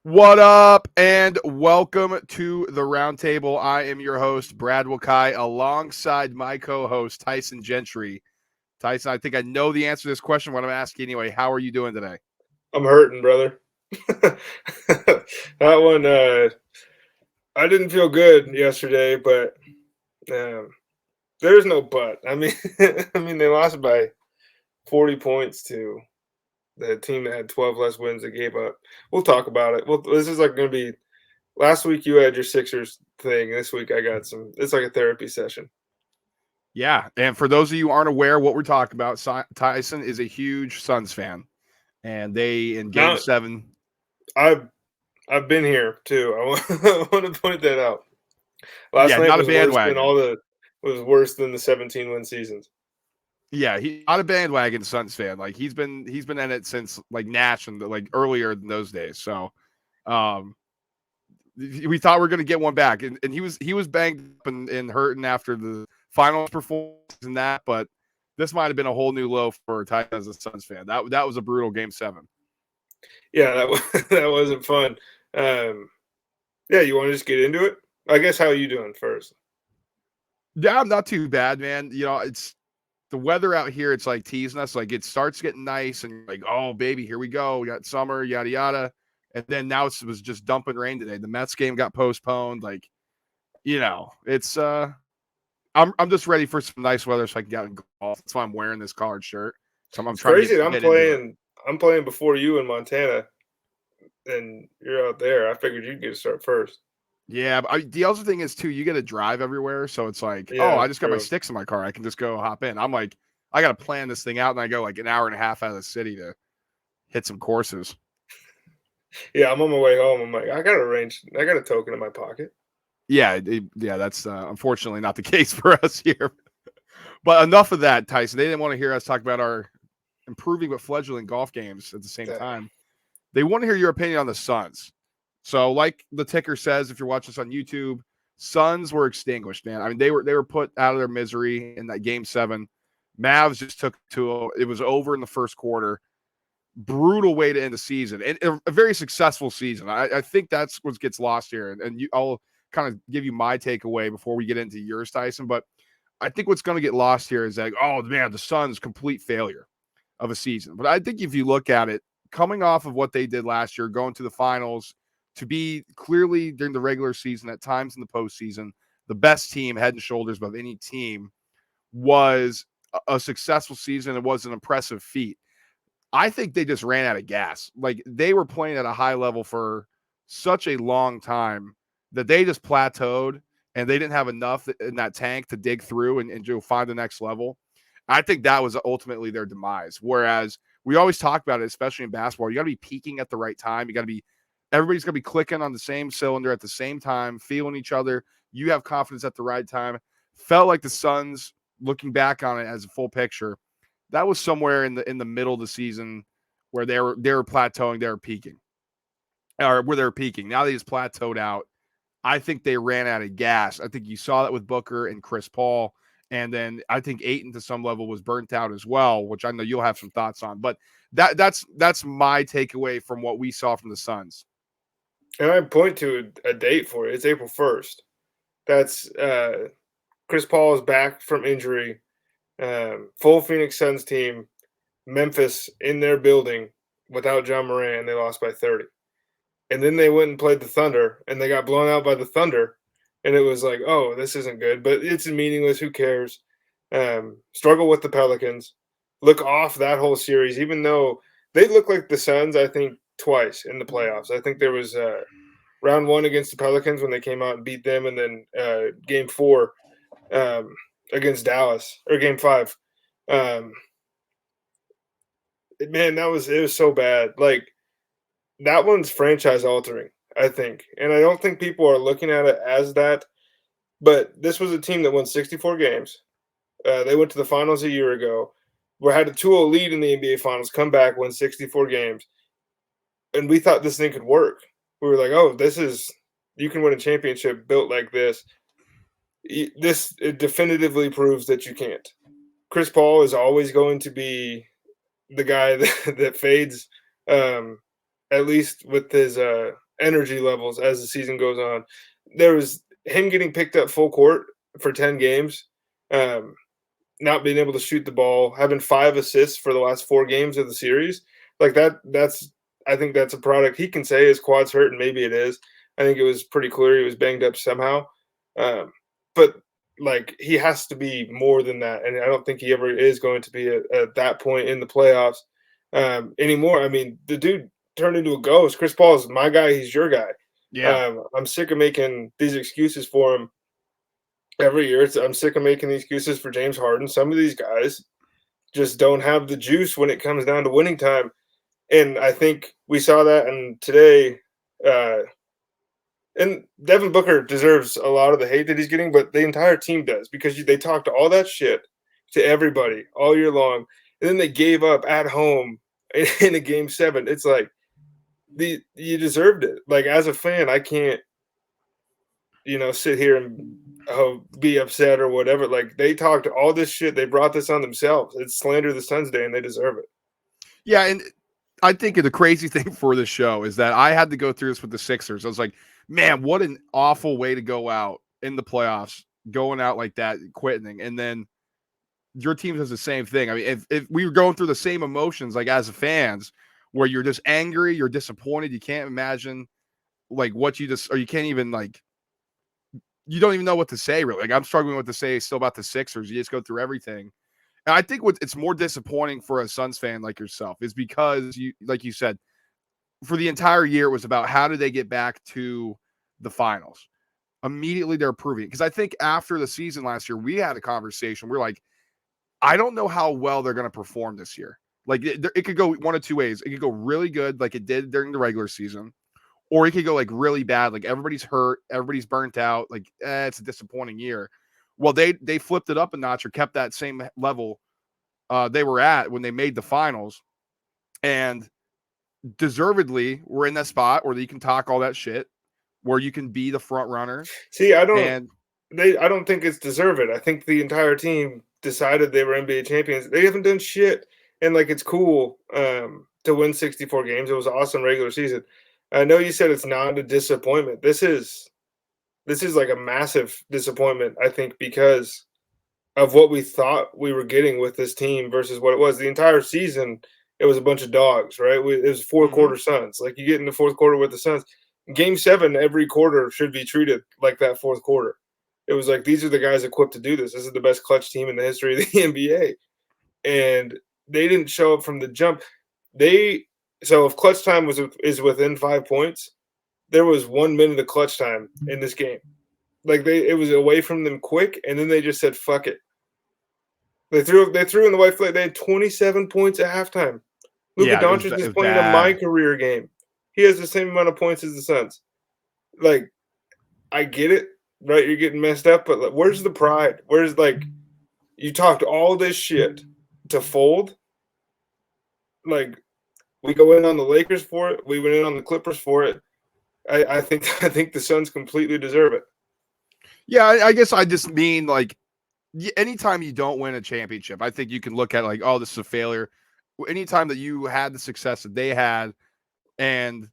What up, and welcome to the Roundtable. I am your host, Brad Wakai, alongside my co-host, Tyson Gentry. Tyson, I think I know the answer to this question, but I'm asking anyway. How are you doing today? I'm hurting, brother. That one, I didn't feel good yesterday, but um, there's no but. I mean, they lost by 40 points to the team that had 12 less wins that gave up. We'll talk about it. Well, this is like going to be. Last week you had your Sixers thing. This week I got some. It's like a therapy session. Yeah, and for those of you who aren't aware what we're talking about, Tyson is a huge Suns fan, and they in Game Not, 7. I've I've been here too. I want to point that out. Last Yeah, night not a was worse than bandwagon. was worse than the 17 win seasons. Yeah, he's not a bandwagon Suns fan. Like he's been in it since like Nash and like earlier than those days. So, um, we thought we were going to get one back, and he was banged up and hurting after the finals performance and that, but this might have been a whole new low for Tyson as a Suns fan. That was a brutal Game 7. Yeah, that wasn't fun. Yeah, you want to just get into it? I guess how are you doing first? Yeah, I'm not too bad, man. It's the weather out here. It's like teasing us. Like it starts getting nice, and you're like, oh baby, here we go. We got summer, yada yada, and then now it was just dumping rain today. The Mets game got postponed. Like it's I'm just ready for some nice weather so I can get out and golf. That's why I'm wearing this collared shirt. So I'm It's trying to crazy get that get into it. I'm playing before you in Montana, and you're out there. I figured you'd get to start first. Yeah, but the other thing is too, you got to drive everywhere, so it's like, oh, Yeah, I just got my true. sticks in my car. I can just go hop in. I'm like, I got to plan this thing out, and I go like an hour and a half out of the city to hit some courses. Yeah, I'm on my way home. I'm like, I got a token in my pocket. Yeah, yeah, that's unfortunately not the case for us here. But enough of that, Tyson. They didn't want to hear us talk about our improving but fledgling golf games at the same Uh, time. They want to hear your opinion on the Suns. So, like the ticker says, if you're watching this on YouTube, Suns were extinguished, man. I mean, they were put out of their misery in that Game 7. Mavs just took to it was over in the first quarter. Brutal way to end the season, and a very successful season. I think that's what gets lost here, and I'll kind of give you my takeaway before we get into yours, Tyson. But I think what's going to get lost here is like, oh man, the Suns complete failure of a season. But I think if you look at it, coming off of what they did last year, going to the finals, to be clearly during the regular season, at times in the postseason, the best team head and shoulders above any team was a successful season. It was an impressive feat. I think they just ran out of gas. Like they were playing at a high level for such a long time that they just plateaued and they didn't have enough in that tank to dig through and find the next level. I think that was ultimately their demise. Whereas we always talk about it, especially in basketball, you got to be peaking at the right time. You got to be, everybody's going to be clicking on the same cylinder at the same time, feeling each other. You have confidence at the right time. Felt like the Suns, looking back on it as a full picture, that was somewhere in the middle of the season where they were plateauing, they were peaking, or where they were peaking. Now they just plateaued out. I think they ran out of gas. I think you saw that with Booker and Chris Paul. And then I think Ayton to some level was burnt out as well, which I know you'll have some thoughts on. But that's my takeaway from what we saw from the Suns. and I point to a date for it. It's April 1st. That's Chris Paul is back from injury. Full Phoenix Suns team, Memphis in their building without John Moran, and they lost by 30. And then they went and played the Thunder, and they got blown out by the Thunder. And it was like, oh, this isn't good, but it's meaningless. Who cares? Struggle with the Pelicans. Look off that whole series, even though they look like the Suns, I think, twice in the playoffs. I think there was round one against the Pelicans when they came out and beat them, and then game four um, against Dallas, or game five. Um, Man, it was so bad. Like, that one's franchise altering, I think. And I don't think people are looking at it as that. But this was a team that won 64 games. They went to the finals a year ago. We had a 2-0 lead in the NBA Finals, come back, win 64 games. And we thought this thing could work. We were like, oh, you can win a championship built like this. It definitively proves that you can't. Chris Paul is always going to be the guy that fades, at least with his energy levels as the season goes on. There was him getting picked up full court for 10 games, um, not being able to shoot the ball, having 5 assists for the last 4 games of the series. Like that's I think that's a product. He can say his quad's hurt, and maybe it is. I think it was pretty clear he was banged up somehow. Um, but like he has to be more than that, and I don't think he ever is going to be at that point in the playoffs anymore. I mean, the dude turned into a ghost. Chris Paul is my guy. He's your guy. Yeah. I'm sick of making these excuses for him every year. I'm sick of making these excuses for James Harden. Some of these guys just don't have the juice when it comes down to winning time, and I think we saw that. And today, and Devin Booker deserves a lot of the hate that he's getting, but the entire team does because they talked all that shit to everybody all year long, and then they gave up at home in a game 7. It's like you deserved it. Like as a fan, I can't sit here and be upset or whatever. Like they talked all this shit. They brought this on themselves. It's slander the Suns Day, and they deserve it. Yeah, and I think the crazy thing for the show is that I had to go through this with the Sixers. I was like, man, what an awful way to go out in the playoffs, going out like that, quitting. And then your team does the same thing. I mean, if we were going through the same emotions, like as fans, where you're just angry, you're disappointed, you can't imagine like what you just, or you can't even like, you don't even know what to say really. Like I'm struggling with to say still about the Sixers. You just go through everything. And I think it's more disappointing for a Suns fan like yourself is because you, like you said, for the entire year, it was about how do they get back to the finals. Immediately they're proving, because I think after the season last year, we had a conversation. We're like, I don't know how well they're going to perform this year. Like it could go one of two ways. It could go really good, like it did during the regular season, or it could go like really bad. Like everybody's hurt, everybody's burnt out. Like it's a disappointing year. Well, they flipped it up a notch or kept that same level they were at when they made the finals, and deservedly we're in that spot where you can talk all that shit, where you can be the front runner. See, And I don't think it's deserved. I think the entire team decided they were NBA champions. They haven't done shit, and like it's cool to win 64 games. It was an awesome regular season. I know you said it's not a disappointment. This is like a massive disappointment. I think because of what we thought we were getting with this team versus what it was. The entire season, it was a bunch of dogs, right? It was 4-quarter Suns. Like you get in the fourth quarter with the Suns. Game 7, every quarter should be treated like that fourth quarter. It was like these are the guys equipped to do this. This is the best clutch team in the history of the NBA, and they didn't show up from the jump. So if clutch time is within 5 points, there was 1 minute of clutch time in this game. Like it was away from them quick, and then they just said fuck it. They threw in the white flag. They had 27 points at halftime. Luka Doncic is playing a my career game. He has the same amount of points as the Suns. Like, I get it, right? You're getting messed up, but like, where's the pride? Where's like you talked all this shit to fold? Like, we go in on the Lakers for it. We went in on the Clippers for it. I think the Suns completely deserve it. Yeah, I guess I just mean like anytime you don't win a championship, I think you can look at like, oh, this is a failure. Anytime that you had the success that they had and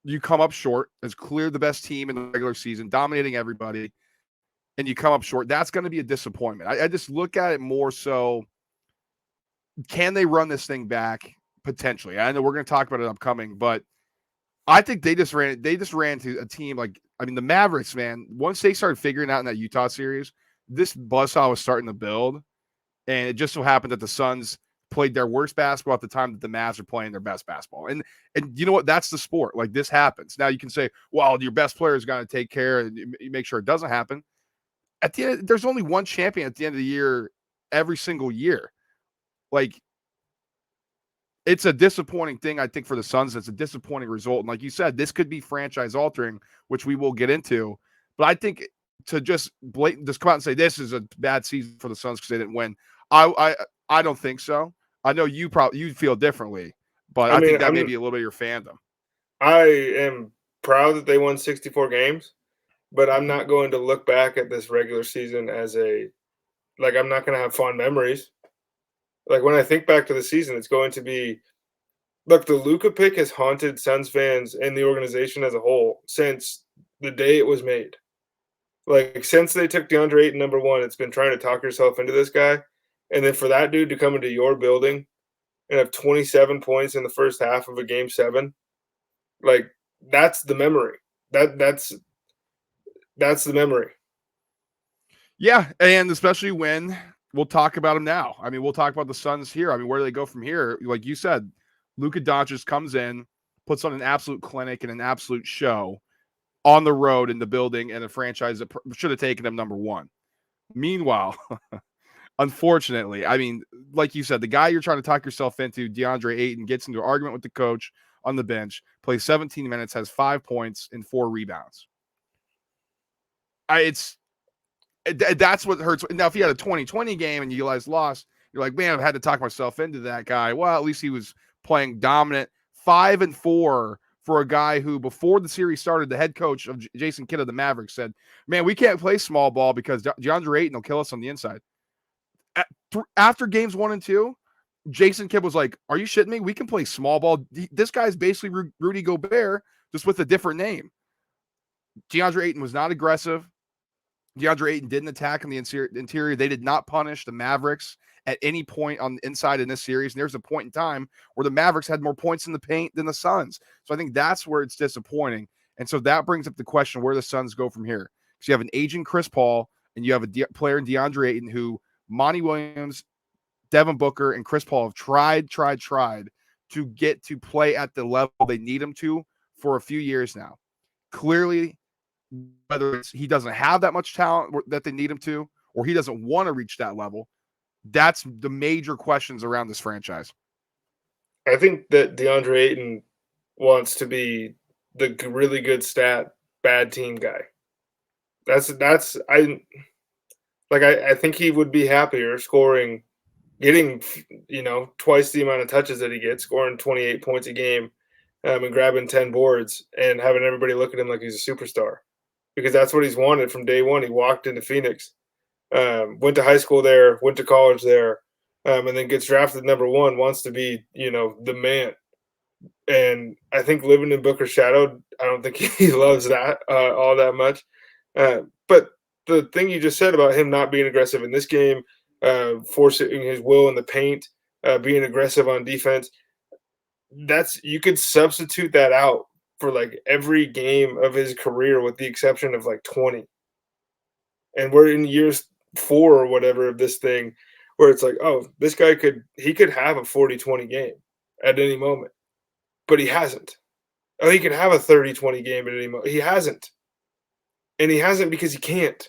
you come up short as clear the best team in the regular season, dominating everybody, and you come up short, that's going to be a disappointment. I just look at it more so, can they run this thing back? Potentially. I know we're going to talk about it upcoming, but I think they just ran to a team like, I mean, the Mavericks, man, once they started figuring out in that Utah series, this buzzsaw was starting to build. And it just so happened that the Suns played their worst basketball at the time that the Mavs are playing their best basketball. And you know what? That's the sport. Like this happens. Now you can say, well, your best player is going to take care and you make sure it doesn't happen. At the end, there's only one champion at the end of the year every single year. Like, it's a disappointing thing, I think, for the Suns. It's a disappointing result. And like you said, this could be franchise altering, which we will get into. But I think to just come out and say this is a bad season for the Suns because they didn't win, I don't think so. I know you feel differently, but I think that may be a little bit of your fandom. I am proud that they won 64 games, but I'm not going to look back at this regular season as I'm not going to have fond memories. Like when I think back to the season, it's going to be Look, the Luka pick has haunted Suns fans and the organization as a whole since the day it was made. Like, since they took DeAndre Ayton number 1, it's been trying to talk yourself into this guy, and then for that dude to come into your building and have 27 points in the first half of a game 7, like, that's the memory. That's the memory. Yeah, and especially when we'll talk about them now. I mean, we'll talk about the Suns here. I mean, where do they go from here? Like you said, Luka Doncic comes in, puts on an absolute clinic and an absolute show on the road in the building and a franchise that should have taken him number 1. Meanwhile, unfortunately, I mean, like you said, the guy you're trying to talk yourself into, DeAndre Ayton, gets into an argument with the coach on the bench, plays 17 minutes, has 5 points and 4 rebounds. That's what hurts. Now, if he had a 2020 game and you guys lost, you're like, man, I've had to talk myself into that guy. Well, at least he was playing dominant. 5-4 for a guy who, before the series started, the head coach of Jason Kidd of the Mavericks said, man, we can't play small ball because DeAndre Ayton will kill us on the inside. After games 1 and 2, Jason Kidd was like, are you shitting me? We can play small ball. This guy's basically Rudy Gobert, just with a different name. DeAndre Ayton was not aggressive. DeAndre Ayton didn't attack in the interior. They did not punish the Mavericks at any point on the inside in this series. And there's a point in time where the Mavericks had more points in the paint than the Suns. So I think that's where it's disappointing. And so that brings up the question where the Suns go from here. Because you have an aging Chris Paul and you have a player in DeAndre Ayton who Monty Williams, Devin Booker, and Chris Paul have tried to get to play at the level they need him to for a few years now. Clearly, whether it's he doesn't have that much talent that they need him to, or he doesn't want to reach that level, that's the major questions around this franchise. I think that DeAndre Ayton wants to be the really good stat, bad team guy. I think he would be happier scoring, getting, twice the amount of touches that he gets, scoring 28 points a game, and grabbing 10 boards and having everybody look at him like he's a superstar. Because that's what he's wanted from day one. He walked into Phoenix, went to high school there, went to college there, and then gets drafted number 1, wants to be, the man. And I think living in Booker's shadow, I don't think he loves that all that much. But the thing you just said about him not being aggressive in this game, forcing his will in the paint, being aggressive on defense, you could substitute that out for like every game of his career with the exception of like 20. And we're in years 4 or whatever of this thing where it's like, oh, this guy could have a 40-20 game at any moment. But he hasn't. Oh, he could have a 30-20 game at any moment. He hasn't. And he hasn't because he can't.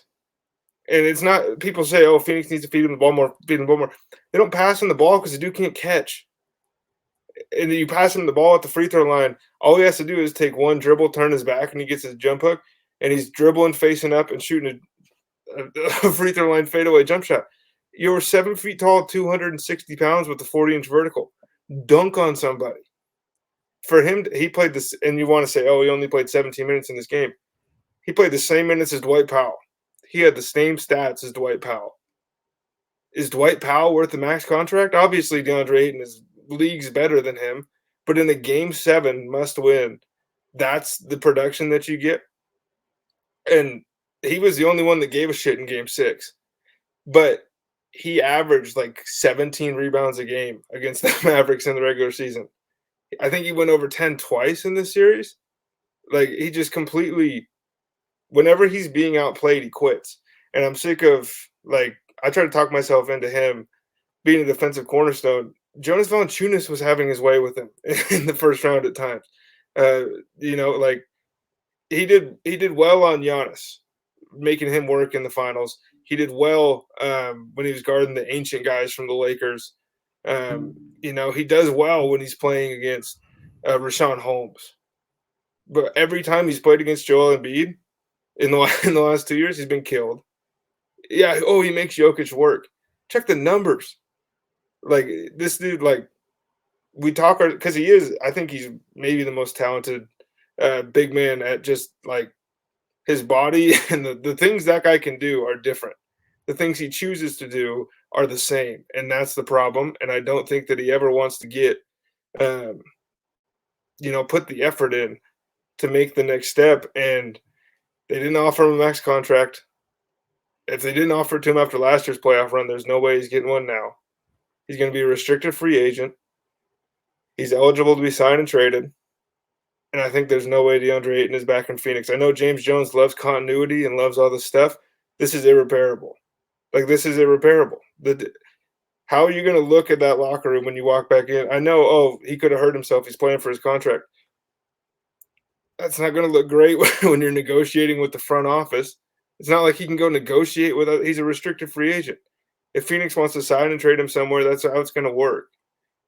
And it's not, people say, oh, Phoenix needs to feed him the ball more. They don't pass him the ball because the dude can't catch. And you pass him the ball at the free throw line, all he has to do is take one dribble, turn his back, and he gets his jump hook, and he's dribbling, facing up, and shooting a free throw line fadeaway jump shot. You're 7 feet tall, 260 pounds with a 40-inch vertical. Dunk on somebody. For him, he played this, and you want to say, oh, he only played 17 minutes in this game. He played the same minutes as Dwight Powell. He had the same stats as Dwight Powell. Is Dwight Powell worth the max contract? Obviously, DeAndre Ayton is leagues better than him, but in a game 7 must win, that's the production that you get. And he was the only one that gave a shit in game 6, but he averaged like 17 rebounds a game against the Mavericks in the regular season. I think he went over 10 twice in this series. Like, he just completely, whenever he's being outplayed, he quits. And I'm sick of, like, I try to talk myself into him being a defensive cornerstone. Jonas Valanciunas was having his way with him in the first round at times. Like, he did well on Giannis, making him work in the finals. He did well when he was guarding the ancient guys from the Lakers. He does well when he's playing against Rashawn Holmes. But every time he's played against Joel Embiid in the last 2 years, he's been killed. Yeah, he makes Jokic work. Check the numbers. Like, this dude, like, we talk because he is. I think he's maybe the most talented big man at just like his body, and the things that guy can do are different. The things he chooses to do are the same, and that's the problem. And I don't think that he ever wants to get put the effort in to make the next step, and they didn't offer him a max contract. If they didn't offer it to him after last year's playoff run, there's no way he's getting one now. He's going to be a restricted free agent. He's eligible to be signed and traded. And I think there's no way DeAndre Ayton is back in Phoenix. I know James Jones loves continuity and loves all this stuff. This is irreparable. This is irreparable. How are you going to look at that locker room when you walk back in? I know, he could have hurt himself. He's playing for his contract. That's not going to look great when you're negotiating with the front office. It's not like he can go negotiate with – he's a restricted free agent. If Phoenix wants to sign and trade him somewhere, that's how it's going to work.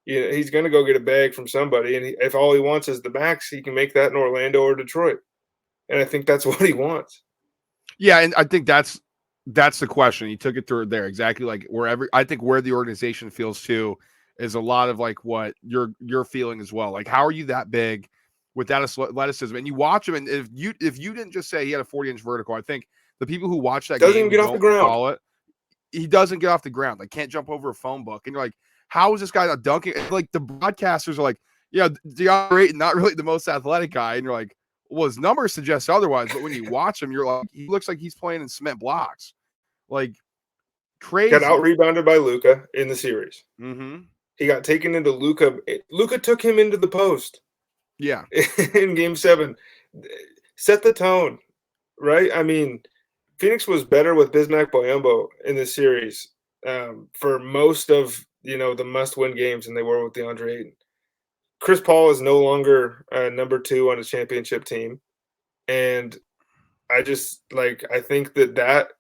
He's going to go get a bag from somebody, and if all he wants is the max, he can make that in Orlando or Detroit. And I think that's what he wants. Yeah, and I think that's the question. He took it through there exactly like I think where the organization feels too is a lot of like what you're feeling as well. Like, how are you that big without athleticism? And you watch him, and if you didn't just say he had a 40-inch vertical, I think the people who watch that doesn't game even get off the ground. Call it, he doesn't get off the ground. Like, can't jump over a phone book, and you're like, how is this guy not dunking? Like, the broadcasters are like, yeah, DeAndre Ayton, not really the most athletic guy, and you're like, well, his numbers suggest otherwise. But when you watch him, you're like, he looks like he's playing in cement blocks. Like, crazy. Got out-rebounded by Luka in the series. Mm-hmm. He got taken into Luka. Luka took him into the post. Yeah. In Game 7. Set the tone, right? I mean, Phoenix was better with Bismack Biyombo in this series for most of, the must-win games than they were with DeAndre Ayton. Chris Paul is no longer number 2 on a championship team. And I just, I think that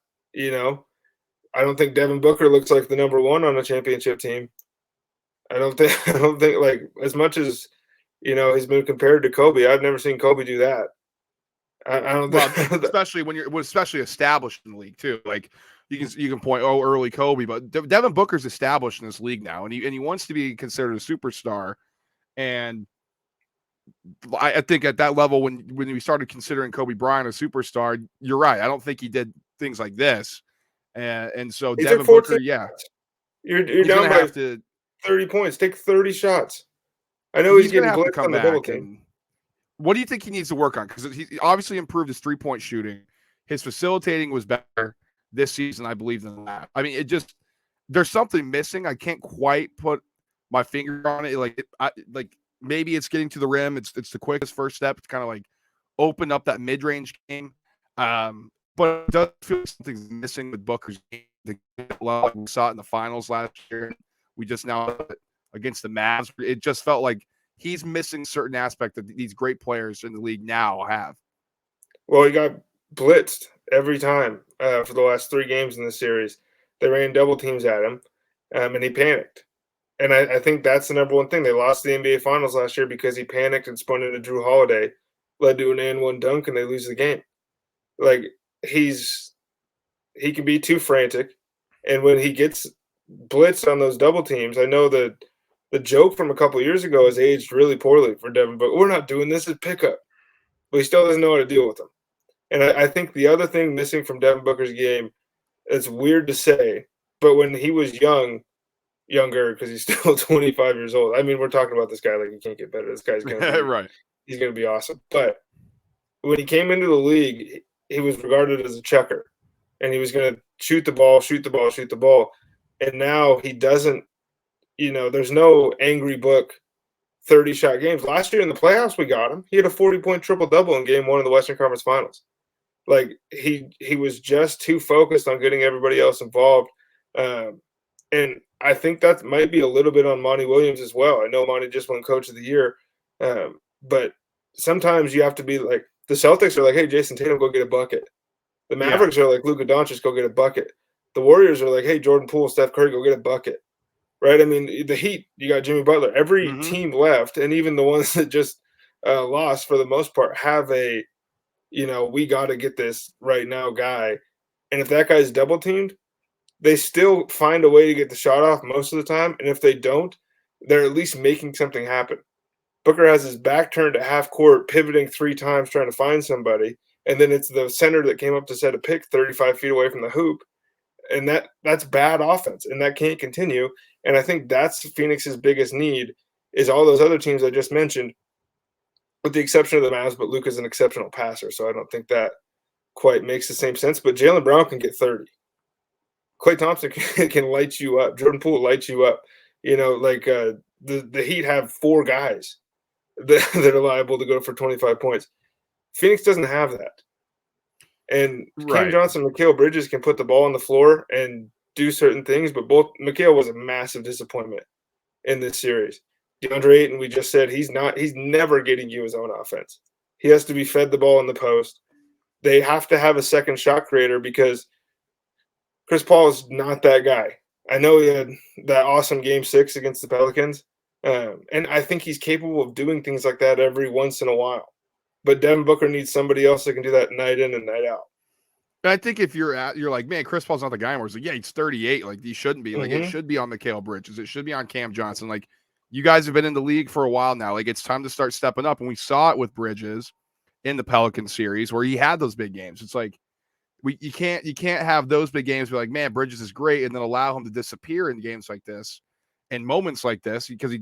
I don't think Devin Booker looks like the number 1 on a championship team. I don't think as much as, he's been compared to Kobe, I've never seen Kobe do that. I don't think, especially when you're especially established in the league too. Like, you can point early Kobe, but Devin Booker's established in this league now, and he wants to be considered a superstar. And I think at that level, when we started considering Kobe Bryant a superstar, you're right. I don't think he did things like this. And so Devin Booker, yeah, you're down by 30 points. Take 30 shots. I know he's getting blitzed on the double team. What do you think he needs to work on? Because he obviously improved his 3-point shooting. His facilitating was better this season, I believe, than last. I mean, there's something missing. I can't quite put my finger on it. Like maybe it's getting to the rim. It's the quickest first step to kind of like open up that mid-range game. But it does feel like something's missing with Booker's game. We saw it in the finals last year. We just now against the Mavs. It just felt like he's missing certain aspect that these great players in the league now have. Well, he got blitzed every time for the last 3 games in the series. They ran double teams at him, and he panicked. And I think that's the number one thing. They lost the NBA Finals last year because he panicked and spun into Drew Holiday, led to an and-one dunk, and they lose the game. Like, he can be too frantic, and when he gets blitzed on those double teams, I know that the joke from a couple of years ago has aged really poorly for Devin Booker. We're not doing this as pickup, but he still doesn't know how to deal with them. And I think the other thing missing from Devin Booker's game, it's weird to say, but when he was younger, because he's still 25 years old. I mean, we're talking about this guy like he can't get better. This guy's going to be right. He's going to be awesome. But when he came into the league, he was regarded as a checker, and he was going to shoot the ball. And now he doesn't. There's no angry book 30-shot games. Last year in the playoffs, we got him. He had a 40-point triple-double in Game 1 of the Western Conference Finals. Like, he was just too focused on getting everybody else involved. And I think that might be a little bit on Monty Williams as well. I know Monty just won Coach of the Year, but sometimes you have to be like, the Celtics are like, hey, Jason Tatum, go get a bucket. The Mavericks are like, Luka Doncic, go get a bucket. The Warriors are like, hey, Jordan Poole, Steph Curry, go get a bucket. Right? I mean, the Heat, you got Jimmy Butler. Every team left, and even the ones that just lost for the most part, have a, we got to get this right now guy. And if that guy's double teamed, they still find a way to get the shot off most of the time. And if they don't, they're at least making something happen. Booker has his back turned to half court, pivoting 3 times trying to find somebody. And then it's the center that came up to set a pick 35 feet away from the hoop. And that's bad offense, and that can't continue. And I think that's Phoenix's biggest need is all those other teams I just mentioned with the exception of the Mavs, but Luka's an exceptional passer, so I don't think that quite makes the same sense. But Jaylen Brown can get 30. Klay Thompson can light you up. Jordan Poole lights you up. The Heat have 4 guys that are liable to go for 25 points. Phoenix doesn't have that. And Cam Right. Johnson and Mikal Bridges can put the ball on the floor and do certain things, but Mikal was a massive disappointment in this series. DeAndre Ayton, we just said he's never getting you his own offense. He has to be fed the ball in the post. They have to have a second shot creator because Chris Paul is not that guy. I know he had that awesome game 6 against the Pelicans, and I think he's capable of doing things like that every once in a while. But Devin Booker needs somebody else that can do that night in and night out. And I think if you're like, man, Chris Paul's not the guy anymore. It's like, yeah, he's 38. Like, he shouldn't be. Like, it should be on Mikal Bridges. It should be on Cam Johnson. Like, you guys have been in the league for a while now. Like, it's time to start stepping up. And we saw it with Bridges in the Pelican series where he had those big games. It's like, you can't have those big games be like, man, Bridges is great, and then allow him to disappear in games like this and moments like this because he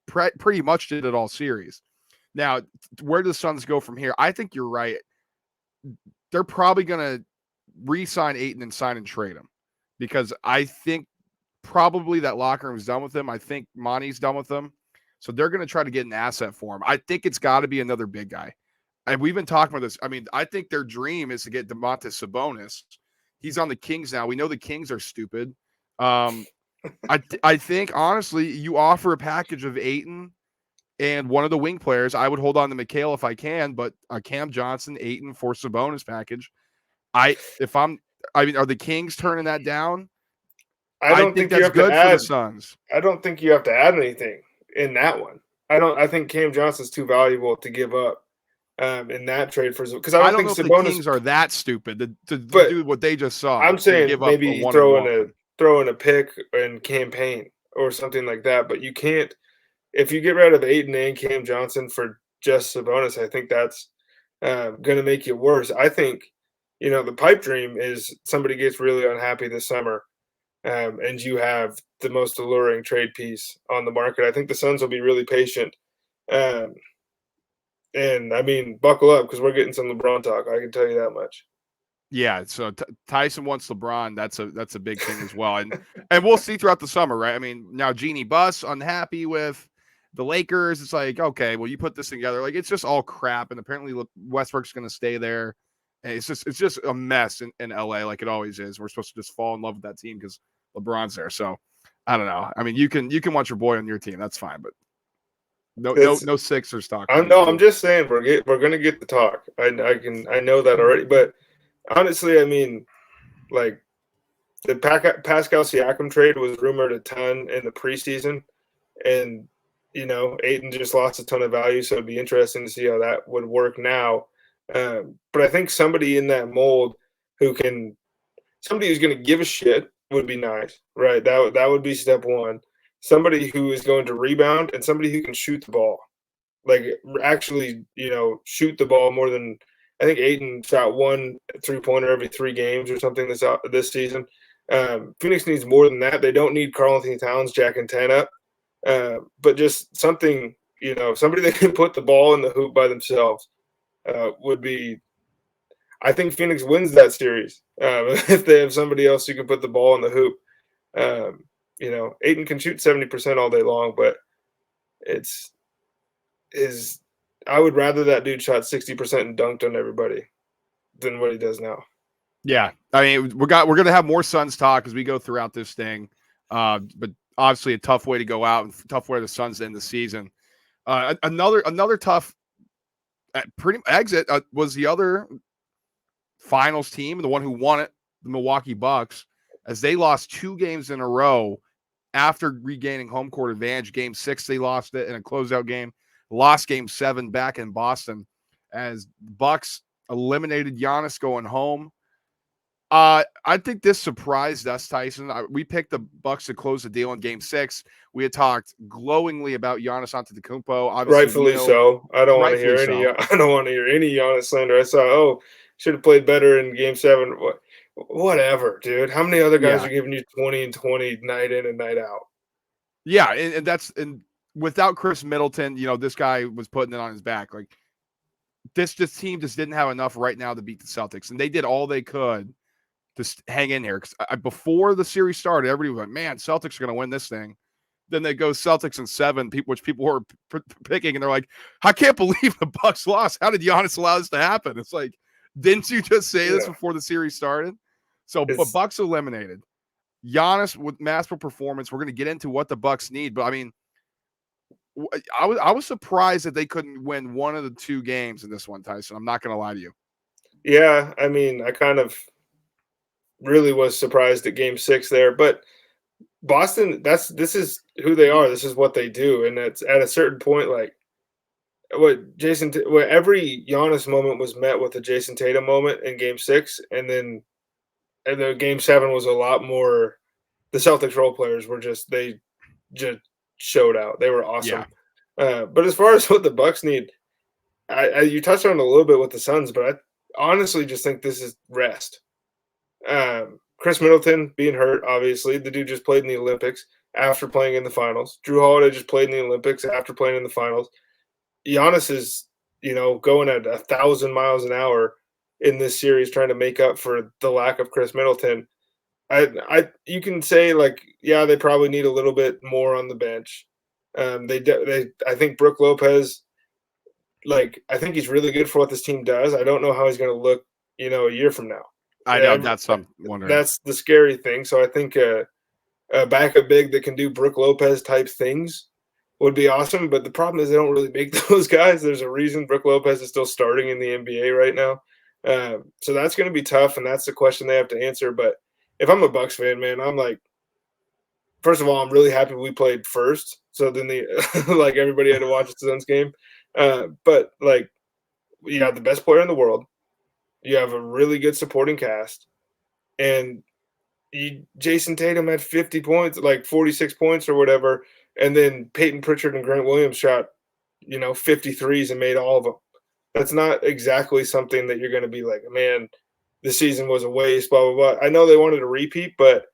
pretty much did it all series. Now, where do the Suns go from here? I think you're right. They're probably going to re-sign Ayton and sign and trade him because I think probably that locker room is done with him. I think Monty's done with him. So they're going to try to get an asset for him. I think it's got to be another big guy. And we've been talking about this. I mean, I think their dream is to get Domantas Sabonis. He's on the Kings now. We know the Kings are stupid. I think, honestly, you offer a package of Ayton and one of the wing players. I would hold on to Mikal if I can, but Cam Johnson, Ayton for Sabonis package. Are the Kings turning that down? I don't think that's good for the Suns. I don't think you have to add anything in that one. I think Cam Johnson's too valuable to give up in that trade for because I don't think know Sabonis, if the Kings are that stupid to do what they just saw. I'm saying maybe throw in a pick and campaign or something like that. But you can't if you get rid of Ayton and Cam Johnson for just Sabonis. I think that's going to make you worse. I think the pipe dream is somebody gets really unhappy this summer. And you have the most alluring trade piece on the market. I think the Suns will be really patient. And I mean, buckle up because we're getting some LeBron talk. I can tell you that much. Yeah, so Tyson wants LeBron. That's a big thing as well, and we'll see throughout the summer, right? I mean, now Jeannie Buss unhappy with the Lakers. It's like, okay, well, you put this together. Like, it's just all crap, and apparently Westbrook's going to stay there. And it's just a mess in LA, like it always is. We're supposed to just fall in love with that team because LeBron's there. So I don't know. I mean, you can want your boy on your team. That's fine, but no Sixers talk. I'm just saying we're gonna get the talk. I know that already. But honestly, I mean, like the Pascal Siakam trade was rumored a ton in the preseason, and Ayton just lost a ton of value. So it'd be interesting to see how that would work now. But I think somebody in that mold somebody who's going to give a shit would be nice, right? That would be step one. Somebody who is going to rebound and somebody who can shoot the ball, like actually, shoot the ball more than I think Ayton shot 1 3-pointer every 3 games or something this season. Phoenix needs more than that. They don't need Karl-Anthony Towns jacking 10 up, but just something, somebody that can put the ball in the hoop by themselves. Would be I think Phoenix wins that series if they have somebody else who can put the ball in the hoop. Ayton can shoot 70% all day long, but I would rather that dude shot 60% and dunked on everybody than what he does now. Yeah, I mean, we're gonna have more Suns talk as we go throughout this thing, but obviously a tough way to go out and tough way the Suns end the season. Another tough. Pretty exit was the other finals team, the one who won it, the Milwaukee Bucks, as they lost 2 games in a row after regaining home court advantage. Game 6, they lost it in a closeout game. Lost Game 7 back in Boston as Bucks eliminated Giannis going home. I think this surprised us, Tyson. We picked the Bucks to close the deal in Game 6. We had talked glowingly about Giannis Antetokounmpo. Obviously, rightfully so. I don't want to hear any. I don't want to hear any Giannis slander. I saw. Should have played better in Game 7. Whatever, dude. How many other guys are giving you 20 and 20 night in and night out? Yeah, and without Chris Middleton, this guy was putting it on his back. Like, this team just didn't have enough right now to beat the Celtics, and they did all they could to hang in here. Because before the series started, everybody was like, "Man, Celtics are going to win this thing." Then they go Celtics in 7, which people were picking, and they're like, "I can't believe the Bucks lost. How did Giannis allow this to happen?" It's like, didn't you just say this before the series started? So, but Bucks eliminated. Giannis with masterful performance. We're going to get into what the Bucks need, but I mean, I was surprised that they couldn't win one of the 2 games in this one, Tyson. I'm not going to lie to you. Yeah, I mean, I kind of really was surprised at Game 6 there, but Boston, this is who they are. This is what they do, and it's at a certain point, like what every Giannis moment was met with a Jason Tatum moment in Game 6, and then the Game 7 was a lot more. The Celtics role players were they just showed out. They were awesome. Yeah. But as far as what the Bucks need, you touched on it a little bit with the Suns, but I honestly just think this is rest. Chris Middleton being hurt, obviously. The dude just played in the Olympics after playing in the finals. Drew Holiday just played in the Olympics after playing in the finals. Giannis is, going at 1,000 miles an hour in this series trying to make up for the lack of Chris Middleton. You can say, like, yeah, they probably need a little bit more on the bench. I think Brook Lopez, I think he's really good for what this team does. I don't know how he's going to look, a year from now. I know that's what I'm wondering. That's the scary thing. So I think a backup big that can do Brook Lopez type things would be awesome. But the problem is they don't really make those guys. There's a reason Brook Lopez is still starting in the NBA right now. So that's going to be tough, and that's the question they have to answer. But if I'm a Bucks fan, man, I'm like, first of all, I'm really happy we played first. So then everybody had to watch the Suns game. But you have the best player in the world. You have a really good supporting cast, and Jason Tatum had 50 points, 46 points or whatever, and then Peyton Pritchard and Grant Williams shot, 53s and made all of them. That's not exactly something that you're going to be like, man, the season was a waste, blah, blah, blah. I know they wanted to repeat, but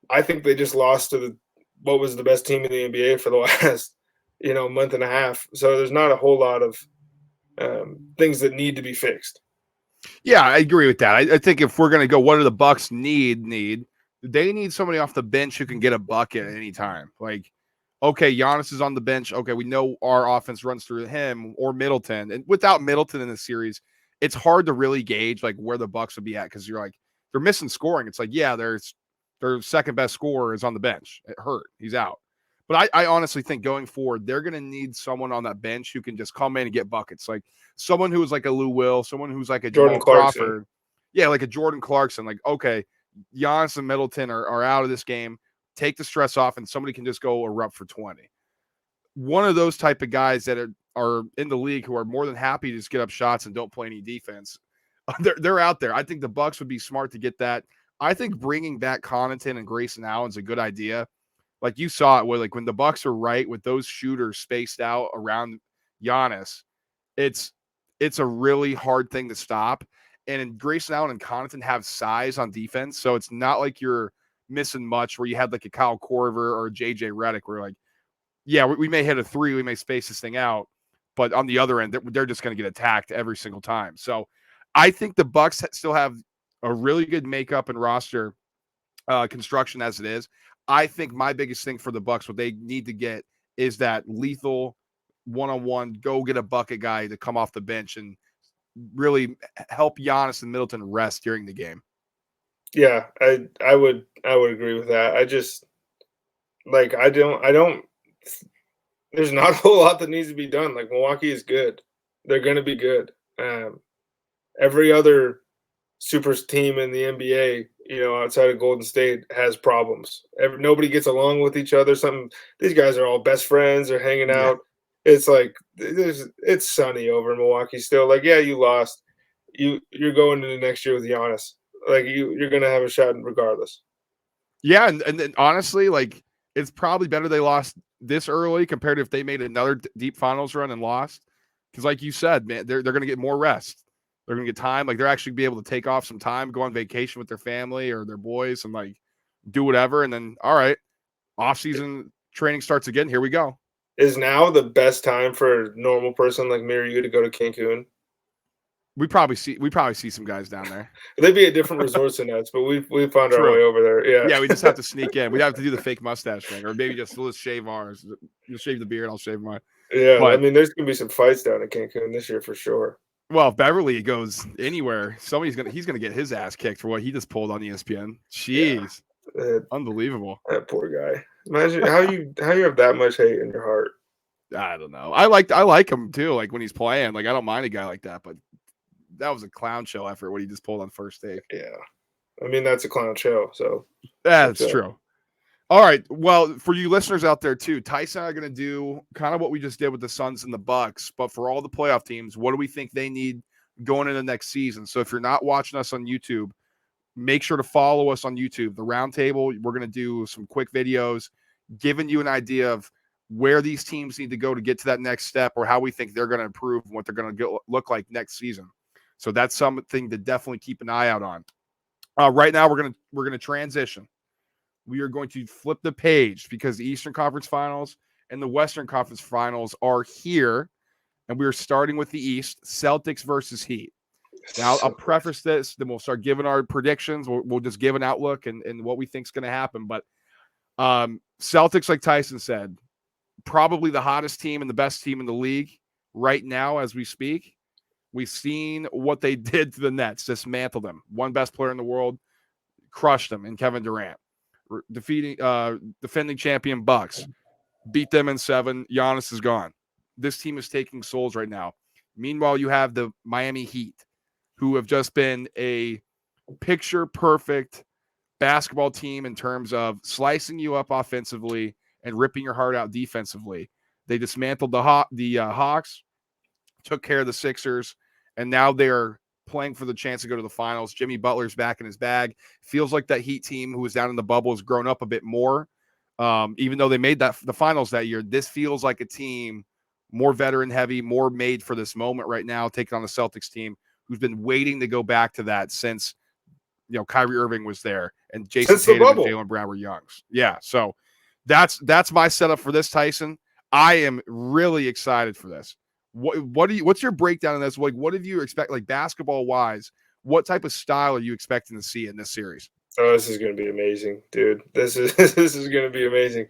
I think they just lost to what was the best team in the NBA for the last, month and a half. So there's not a whole lot of things that need to be fixed. Yeah, I agree with that. I think if we're going to go, what do the Bucks need? They need somebody off the bench who can get a bucket at any time. Okay, Giannis is on the bench. Okay, we know our offense runs through him or Middleton. And without Middleton in the series, it's hard to really gauge where the Bucks would be at, because you're they're missing scoring. It's their second best scorer is on the bench. It hurt. He's out. But I honestly think going forward, they're going to need someone on that bench who can just come in and get buckets. Someone who is like a Lou Will, someone who's like a Jordan Jamal Clarkson. Crawford. Yeah, like a Jordan Clarkson. Okay, Giannis and Middleton are out of this game. Take the stress off, and somebody can just go erupt for 20. One of those type of guys that are in the league who are more than happy to just get up shots and don't play any defense. They're out there. I think the Bucks would be smart to get that. I think bringing back Connaughton and Grayson Allen's a good idea. You saw it where when the Bucks are right with those shooters spaced out around Giannis, it's a really hard thing to stop. And Grayson Allen and Connaughton have size on defense, so it's not like you're missing much where you had a Kyle Korver or a JJ Redick where yeah, we may hit a 3, we may space this thing out, but on the other end, they're just going to get attacked every single time. So I think the Bucks still have a really good makeup and roster construction as it is. I think my biggest thing for the Bucks, what they need to get is that lethal one-on-one, go get a bucket guy to come off the bench and really help Giannis and Middleton rest during the game. Yeah, I would agree with that. I just I don't there's not a whole lot that needs to be done. Milwaukee is good. They're going to be good. Every other super team in the NBA, outside of Golden State, has problems. Nobody gets along with each other. These guys are all best friends. They're hanging out. It's it's sunny over in Milwaukee still. Yeah, you lost. You're going into next year with Giannis. You're going to have a shot regardless. Yeah, and then honestly, it's probably better they lost this early compared to if they made another deep finals run and lost. Because like you said, man, they're going to get more rest. They're going to get time. They're actually be able to take off some time, go on vacation with their family or their boys and do whatever. And then, all right, off-season training starts again. Here we go. Is now the best time for a normal person like me or you to go to Cancun? We probably see some guys down there. They'd be at different resorts than us, but we found our True. way over there. Yeah. Yeah, we just have to sneak in. We'd have to do the fake mustache thing, or maybe just let's shave ours. You'll shave the beard, I'll shave mine. Yeah, I But mean, there's gonna be some fights down in Cancun this year for sure. well, if Beverly goes anywhere, he's gonna get his ass kicked for what he just pulled on ESPN. Jeez, unbelievable. That poor guy. Imagine how you have that much hate in your heart. I don't know. I like him too. Like when he's playing, like I don't mind a guy like that, but that was a clown show effort what he just pulled on first take. Yeah, I mean that's a clown show. So that's true. All right. Well, for you listeners out there too, Tyson and I are going to do kind of what we just did with the Suns and the Bucks, but for all the playoff teams, what do we think they need going into the next season? So if you're not watching us on YouTube, make sure to follow us on YouTube. The Roundtable, we're going to do some quick videos giving you an idea of where these teams need to go to get to that next step, or how we think they're going to improve and what they're going to look like next season. So that's something to definitely keep an eye out on. Right now, we're going to transition. We are going to flip the page because the Eastern Conference Finals and the Western Conference Finals are here, and we are starting with the East, Celtics versus Heat. Now, I'll preface this, then we'll start giving our predictions. We'll just give an outlook and what we think is going to happen. But Celtics, like Tyson said, probably the hottest team and the best team in the league right now as we speak. We've seen what they did to the Nets, dismantled them. One best player in the world, crushed them in Kevin Durant. Defending champion Bucks, beat them in 7. Giannis is gone. This team is taking souls right now. Meanwhile, you have the Miami Heat, who have just been a picture-perfect basketball team in terms of slicing you up offensively and ripping your heart out defensively. They dismantled the Hawks, took care of the Sixers, and now they're playing for the chance to go to the finals. Jimmy Butler's back in his bag. Feels like that Heat team who was down in the bubble has grown up a bit more. Even though they made the finals that year, this feels like a team more veteran heavy, more made for this moment right now, taking on the Celtics team who's been waiting to go back to that since Kyrie Irving was there and Jason Tatum and Jaylen Brown were young. Yeah, so that's my setup for this, Tyson. I am really excited for this. What's your breakdown on this? Like, what did you expect, like basketball wise? What type of style are you expecting to see in this series? Oh, this is going to be amazing, dude. This is going to be amazing.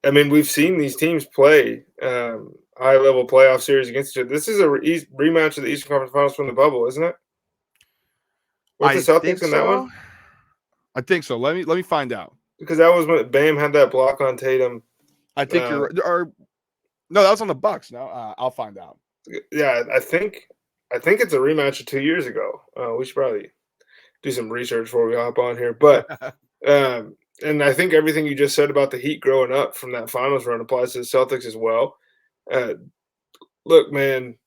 I mean, we've seen these teams play high level playoff series against each other. This is a rematch of the Eastern Conference Finals from the bubble, isn't it? With the Celtics in that one? I think so. Let me find out. Because that was when Bam had that block on Tatum. I think you're right. No, that was on the Bucks. No, I'll find out. Yeah, I think it's a rematch of 2 years ago. We should probably do some research before we hop on here. But and I think everything you just said about the Heat growing up from that finals run applies to the Celtics as well. Look, man,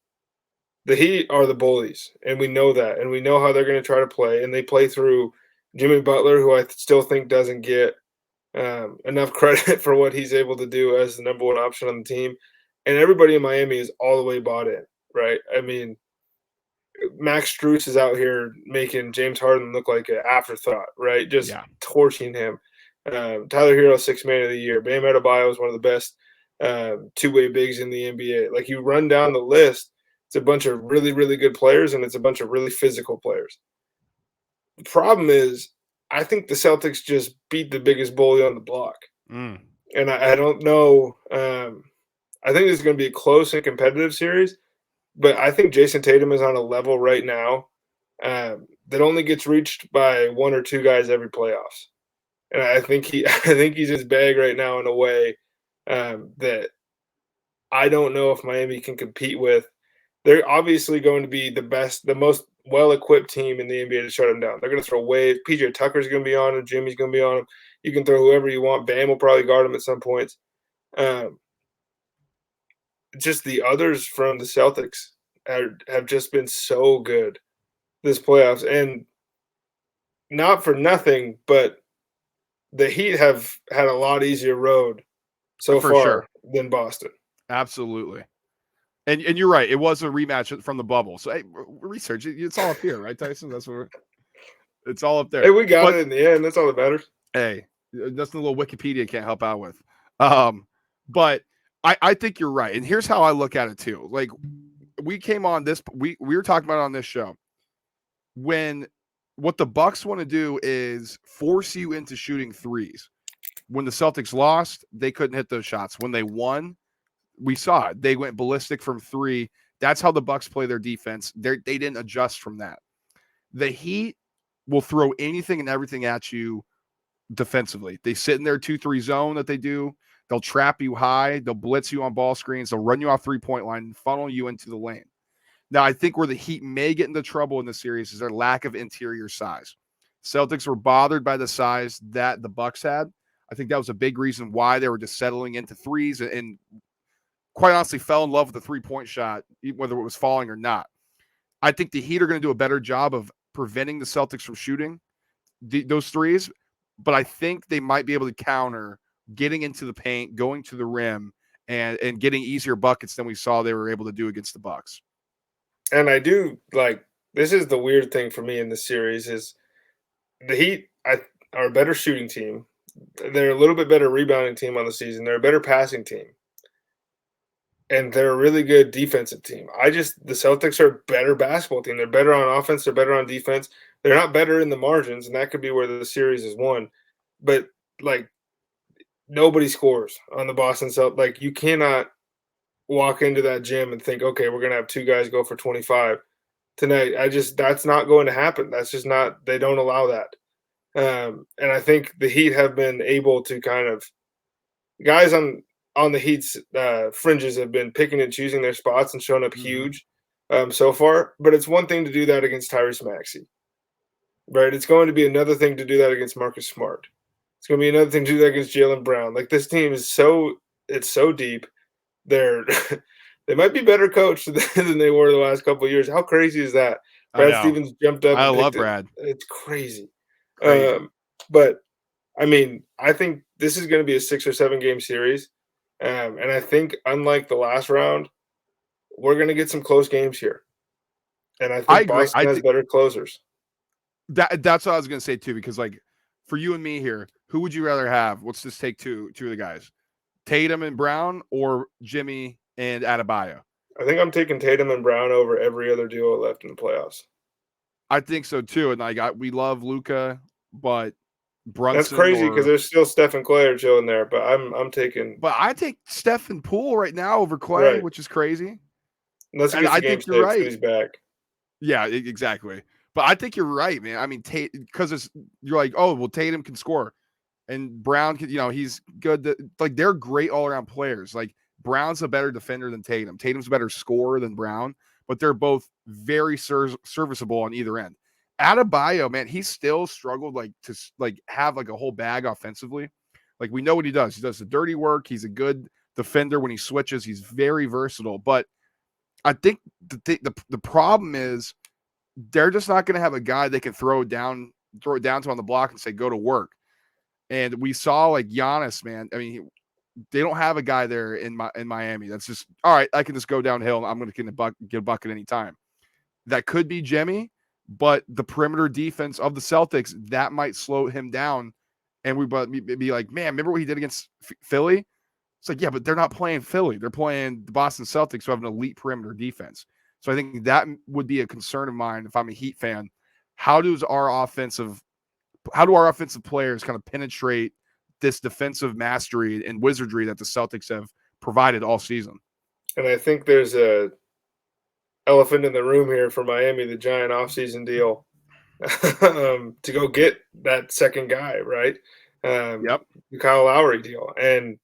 the Heat are the bullies, and we know that, and we know how they're going to try to play, and they play through Jimmy Butler, who I still think doesn't get enough credit for what he's able to do as the number one option on the team. And everybody in Miami is all the way bought in, right? I mean, Max Strus is out here making James Harden look like an afterthought, right? Just torching him. Tyler Hero, 6th man of the year. Bam Adebayo is one of the best two-way bigs in the NBA. Like, you run down the list, it's a bunch of really, really good players, and it's a bunch of really physical players. The problem is, I think the Celtics just beat the biggest bully on the block. And I don't know. I think this is going to be a close and competitive series, but I think Jason Tatum is on a level right now that only gets reached by one or two guys every playoffs. And I think he's his bag right now in a way that I don't know if Miami can compete with. They're obviously going to be the most well-equipped team in the NBA to shut him down. They're going to throw waves. PJ Tucker's going to be on him. Jimmy's going to be on him. You can throw whoever you want. Bam will probably guard him at some points. Just the others from the Celtics have just been so good this playoffs. And not for nothing, but the Heat have had a lot easier road so far than Boston. Absolutely. And you're right. It was a rematch from the bubble. So, hey, research. It's all up here, right, Tyson? It's all up there. Hey, we got it in the end. That's all that matters. Hey, that's a little Wikipedia can't help out with. But I think you're right. And here's how I look at it, too. Like, we came on this. We were talking about it on this show. When what the Bucks want to do is force you into shooting threes. When the Celtics lost, they couldn't hit those shots. When they won, we saw it. They went ballistic from three. That's how the Bucks play their defense. They didn't adjust from that. The Heat will throw anything and everything at you defensively. They sit in their 2-3 zone that they do. They'll trap you high. They'll blitz you on ball screens. They'll run you off three-point line and funnel you into the lane. Now, I think where the Heat may get into trouble in the series is their lack of interior size. Celtics were bothered by the size that the Bucks had. I think that was a big reason why they were just settling into threes and quite honestly fell in love with the three-point shot, whether it was falling or not. I think the Heat are going to do a better job of preventing the Celtics from shooting those threes, but I think they might be able to counter getting into the paint, going to the rim, and getting easier buckets than we saw they were able to do against the Bucks. And I do like this is the weird thing for me in this series is the Heat are a better shooting team. They're a little bit better rebounding team on the season. They're a better passing team. And they're a really good defensive team. The Celtics are a better basketball team. They're better on offense. They're better on defense. They're not better in the margins, and that could be where the series is won. But, like, nobody scores on the Boston Celtics. Like, you cannot walk into that gym and think, okay, we're going to have two guys go for 25 tonight. That's not going to happen. That's just not – they don't allow that. And I think the Heat have been able to kind of – guys on the Heat's fringes have been picking and choosing their spots and showing up huge so far. But it's one thing to do that against Tyrese Maxey, right? It's going to be another thing to do that against Marcus Smart. It's going to be another thing to do that against Jaylen Brown. Like, this team is so deep. They might be better coached than they were the last couple of years. How crazy is that? Brad Stevens jumped up. I love Brad. It's crazy. But I mean, I think this is going to be a 6 or 7 game series. And I think, unlike the last round, we're going to get some close games here. And I think Boston has better closers. That's what I was going to say, too, because, like, for you and me here, who would you rather have? Let's just take two of the guys. Tatum and Brown or Jimmy and Adebayo? I think I'm taking Tatum and Brown over every other duo left in the playoffs. I think so, too. And we love Luka, but Brunson. That's crazy because there's still Steph and Clay are chilling there, but I'm taking. But I take Steph and Poole right now over Clay, which is crazy. And I think you're right. He's back. Yeah, exactly. But I think you're right, man. I mean, because you're like, oh, well, Tatum can score, and Brown can, he's good. Like, they're great all around players. Like, Brown's a better defender than Tatum. Tatum's a better scorer than Brown, but they're both very serviceable on either end. Adebayo, man, he still struggled to have a whole bag offensively. Like, we know what he does. He does the dirty work. He's a good defender when he switches. He's very versatile. But I think the problem is they're just not going to have a guy they can throw it down to on the block and say, go to work. And we saw Giannis, man. I mean, they don't have a guy there in Miami that's just, all right, I can just go downhill and I'm going to get a bucket anytime. That could be Jimmy, but the perimeter defense of the Celtics, that might slow him down. And we'd be like, man, remember what he did against Philly? It's like, yeah, but they're not playing Philly. They're playing the Boston Celtics who have an elite perimeter defense. So I think that would be a concern of mine if I'm a Heat fan. How do our offensive players kind of penetrate this defensive mastery and wizardry that the Celtics have provided all season? And I think there's a elephant in the room here for Miami, the giant offseason deal to go get that second guy, right? Yep. The Kyle Lowry deal. And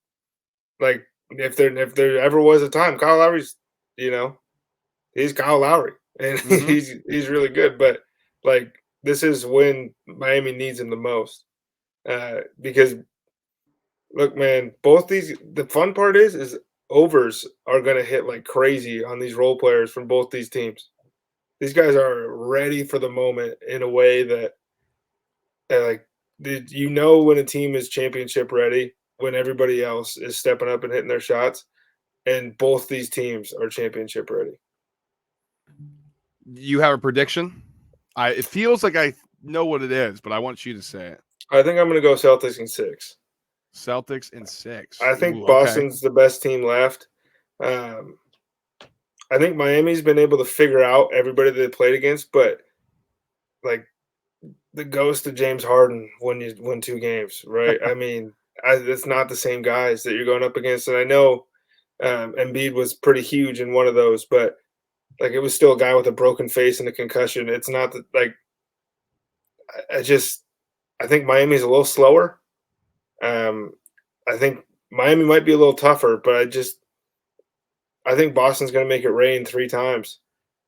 if there ever was a time, Kyle Lowry's, he's Kyle Lowry and he's really good. But this is when Miami needs him the most. Because look, man, the fun part is overs are going to hit like crazy on these role players from both these teams. These guys are ready for the moment in a way that, when a team is championship ready, when everybody else is stepping up and hitting their shots, and both these teams are championship ready. You have a prediction? It feels like I know what it is, but I want you to say it. I think I'm going to go Celtics in 6. Celtics in 6. I think Boston's the best team left. I think Miami's been able to figure out everybody they played against, but like the ghost of James Harden when you win 2 games, right? I mean, it's not the same guys that you're going up against, and I know Embiid was pretty huge in one of those, but like it was still a guy with a broken face and a concussion. It's not that like I think Miami's a little slower. Um, I think Miami might be a little tougher, but I think Boston's going to make it rain 3 times,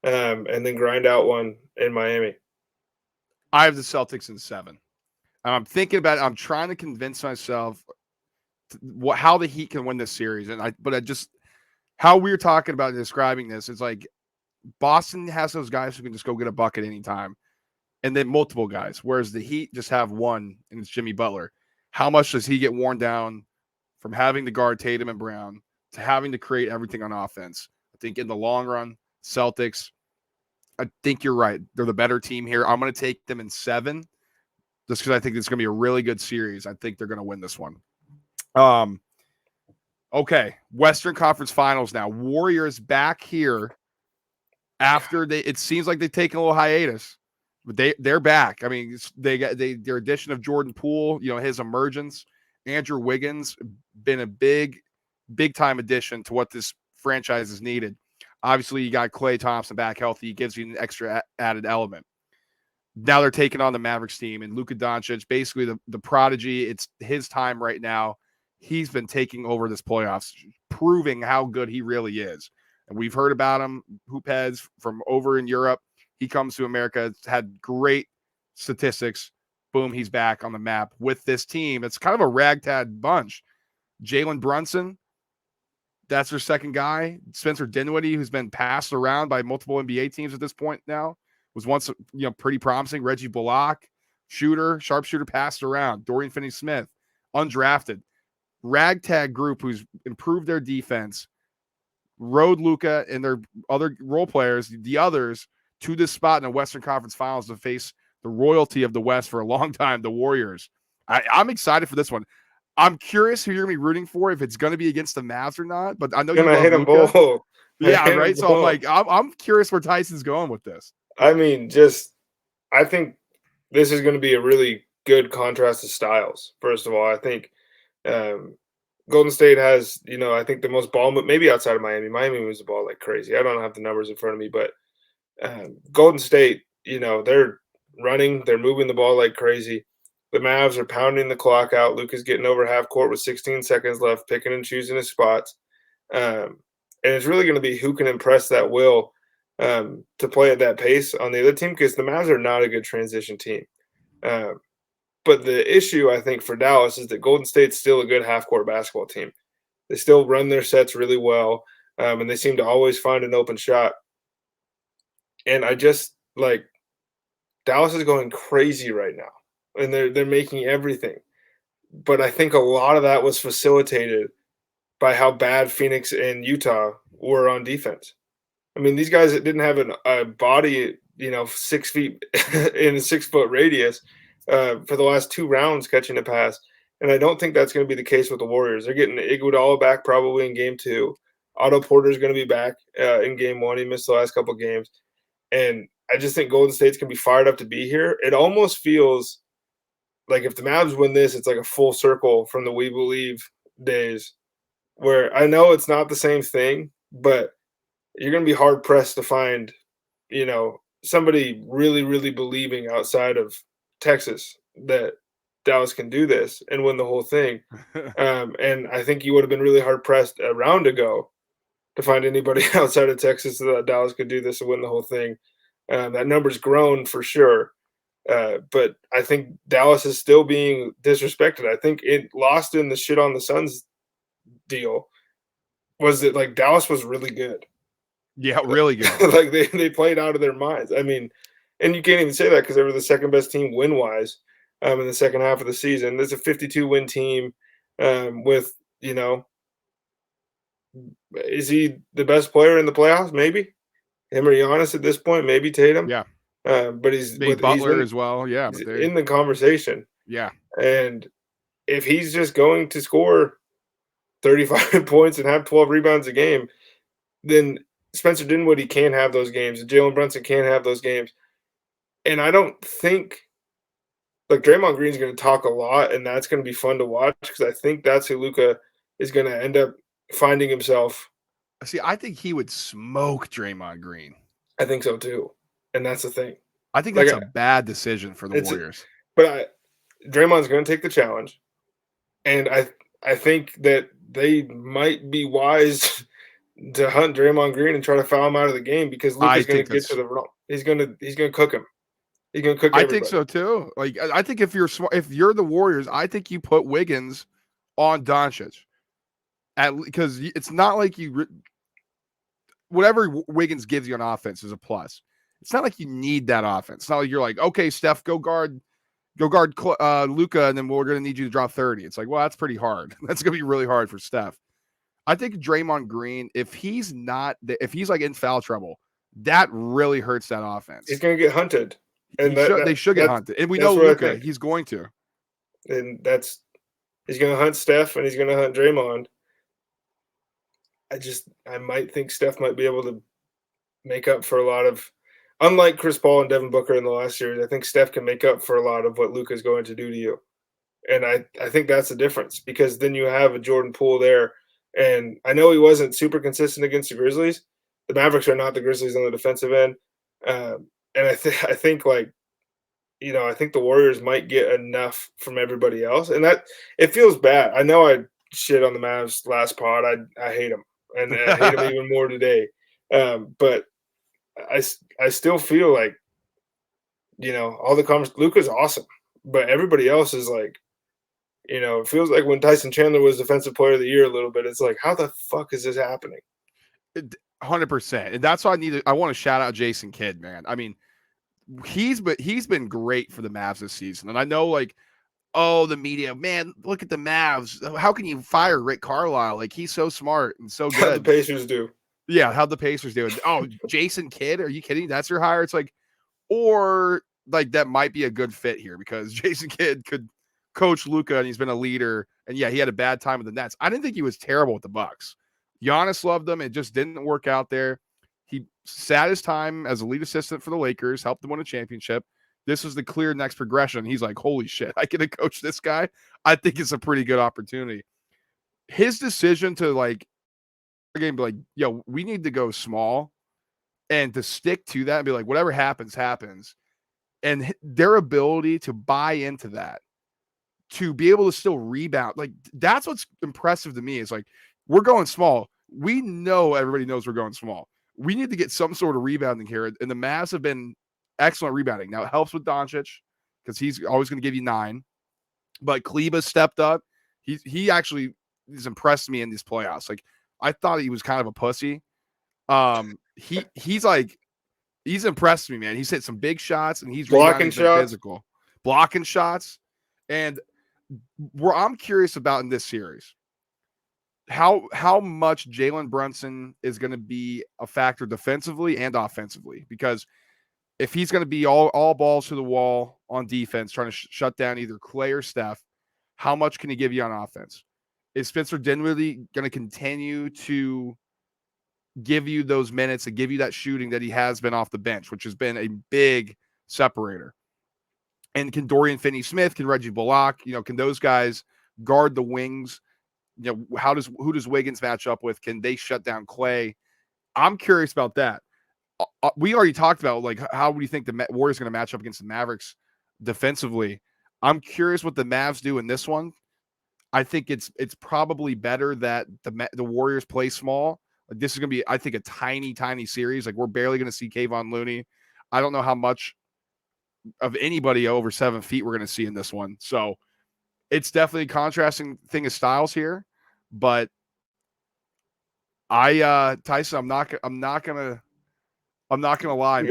and then grind out one in Miami. I have the Celtics in 7. I'm thinking about it. I'm trying to convince myself how the Heat can win this series. How we're talking about describing this is like Boston has those guys who can just go get a bucket anytime, and then multiple guys, whereas the Heat just have one, and it's Jimmy Butler. How much does he get worn down from having to guard Tatum and Brown to having to create everything on offense? I think in the long run, Celtics, I think you're right. They're the better team here. I'm going to take them in 7 just because I think it's going to be a really good series. I think they're going to win this one. Okay, Western Conference Finals now. Warriors back here after it seems like they've taken a little hiatus, but they're back. I mean, their addition of Jordan Poole, his emergence. Andrew Wiggins been a big time addition to what this franchise is needed. Obviously, you got Klay Thompson back healthy. He gives you an extra added element. Now they're taking on the Mavericks team, and Luka Doncic, basically the prodigy. It's his time right now. He's been taking over this playoffs, proving how good he really is. And we've heard about him, Hoopheads, from over in Europe. He comes to America. It's had great statistics. Boom, he's back on the map with this team. It's kind of a ragtag bunch. Jalen Brunson, that's their second guy. Spencer Dinwiddie, who's been passed around by multiple NBA teams at this point now, was once pretty promising. Reggie Bullock, sharpshooter, passed around. Dorian Finney-Smith, undrafted. Ragtag group who's improved their defense, rode Luka and their other role players, the others, to this spot in the Western Conference Finals to face the royalty of the West for a long time, the Warriors. I'm excited for this one. I'm curious who you're going to be rooting for, if it's going to be against the Mavs or not, but I know you love hit them Luka. both. Yeah, right? So I'm curious where Tyson's going with this. I mean, I think this is going to be a really good contrast of styles. First of all, I think Golden State has, I think the most ball, maybe outside of Miami. Miami moves the ball like crazy. I don't have the numbers in front of me, but Golden State, they're running, they're moving the ball like crazy. The Mavs are pounding the clock out. Luka's getting over half court with 16 seconds left, picking and choosing his spots. And it's really going to be who can impress that will to play at that pace on the other team, because the Mavs are not a good transition team. But the issue, I think, for Dallas is that Golden State's still a good half-court basketball team. They still run their sets really well, and they seem to always find an open shot. And Dallas is going crazy right now, and they're making everything. But I think a lot of that was facilitated by how bad Phoenix and Utah were on defense. I mean, these guys that didn't have a body, 6 feet in a 6-foot radius for the last 2 rounds catching a pass. And I don't think that's going to be the case with the Warriors. They're getting Iguodala back probably in game 2. Otto Porter's going to be back in game 1. He missed the last couple games. And I just think Golden State's going to be fired up to be here. It almost feels like if the Mavs win this, it's like a full circle from the We Believe days, where I know it's not the same thing, but you're going to be hard pressed to find, somebody really, really believing outside of Texas that Dallas can do this and win the whole thing. And I think you would have been really hard pressed a round ago to find anybody outside of Texas that Dallas could do this and win the whole thing. That number's grown for sure. But I think Dallas is still being disrespected. I think it lost in the shit on the Suns deal was that Dallas was really good. Yeah, really good. They played out of their minds. I mean, and you can't even say that because they were the second best team win wise in the second half of the season. There's a 52 win team with, is he the best player in the playoffs? Maybe him or Giannis at this point, maybe Tatum. Yeah. But he's Butler as well. Yeah. He's in the conversation. Yeah. And if he's just going to score 35 points and have 12 rebounds a game, then Spencer Dinwiddie can have those games, and Jalen Brunson can have those games. And I don't think like Draymond Green's going to talk a lot, and that's going to be fun to watch because I think that's who Luka is going to end up finding himself. See, I think he would smoke Draymond Green. I think so too, and that's the thing. I think Like that's a bad decision for the it's, Warriors. but Draymond's going to take the challenge, and I think that they might be wise to hunt Draymond Green and try to foul him out of the game because I Luka's going think to get that's to the he's going to cook him. He's going to cook I everybody. think so too. Like I think if you're the Warriors, I think you put Wiggins on Doncic. Because it's not like whatever Wiggins gives you on offense is a plus. It's not like you need that offense. It's not like you're like, okay, Steph, go guard Luka, and then we're going to need you to drop 30. It's like, well, that's pretty hard. That's going to be really hard for Steph. I think Draymond Green, if he's like in foul trouble, that really hurts that offense. He's going to get hunted, and they should get hunted, and we know Luka, he's going to. And he's going to hunt Steph, and he's going to hunt Draymond. I might think Steph might be able to make up for a lot of, unlike Chris Paul and Devin Booker in the last series, I think Steph can make up for a lot of what Luka is going to do to you. And I think that's the difference because then you have a Jordan Poole there. And I know he wasn't super consistent against the Grizzlies. The Mavericks are not the Grizzlies on the defensive end. And I think like, I think the Warriors might get enough from everybody else. And that it feels bad. I know I shit on the Mavs last pod. I hate them. And I hate them even more today. But I still feel like, all the comments, Luka's awesome, but everybody else is like, it feels like when Tyson Chandler was Defensive Player of the Year a little bit, it's like, how the fuck is this happening? 100%. And that's why I want to shout out Jason Kidd, man. I mean, he's been great for the Mavs this season. And I know like, oh, the media, man, look at the Mavs. How can you fire Rick Carlisle? Like, he's so smart and so good. How the Pacers do. Yeah, how'd the Pacers do? Oh, Jason Kidd? Are you kidding? That's your hire? It's like, or like that might be a good fit here because Jason Kidd could coach Luka and he's been a leader. And yeah, he had a bad time with the Nets. I didn't think he was terrible with the Bucks. Giannis loved him. It just didn't work out there. He sat his time as a lead assistant for the Lakers, helped them win a championship. This was the clear next progression. He's like, holy shit, I get to coach this guy. I think it's a pretty good opportunity. His decision to like, again, be like, yo, we need to go small and to stick to that and be like, whatever happens, happens. And their ability to buy into that, to be able to still rebound, like that's what's impressive to me is like, we're going small. We know everybody knows we're going small. We need to get some sort of rebounding here. And the Mavs have been excellent rebounding. Now it helps with Doncic because he's always going to give you 9. But Kleba stepped up. He actually has impressed me in these playoffs. Like I thought he was kind of a pussy. He's impressed me, man. He's hit some big shots and he's blocking shots, physical, blocking shots. And where I'm curious about in this series, how much Jalen Brunson is going to be a factor defensively and offensively, because if he's going to be all balls to the wall on defense, trying to shut down either Clay or Steph, how much can he give you on offense? Is Spencer Dinwiddie going to continue to give you those minutes and give you that shooting that he has been off the bench, which has been a big separator? And can Dorian Finney-Smith, can Reggie Bullock, can those guys guard the wings? Who does Wiggins match up with? Can they shut down Clay? I'm curious about that. We already talked about like how do you think the Warriors going to match up against the Mavericks defensively? I'm curious what the Mavs do in this one. I think it's probably better that the Warriors play small. Like this is going to be, I think, a tiny series. Like we're barely going to see Kayvon Looney. I don't know how much of anybody over 7 feet we're going to see in this one. So it's definitely a contrasting thing of styles here. But Tyson, I'm not gonna lie, man.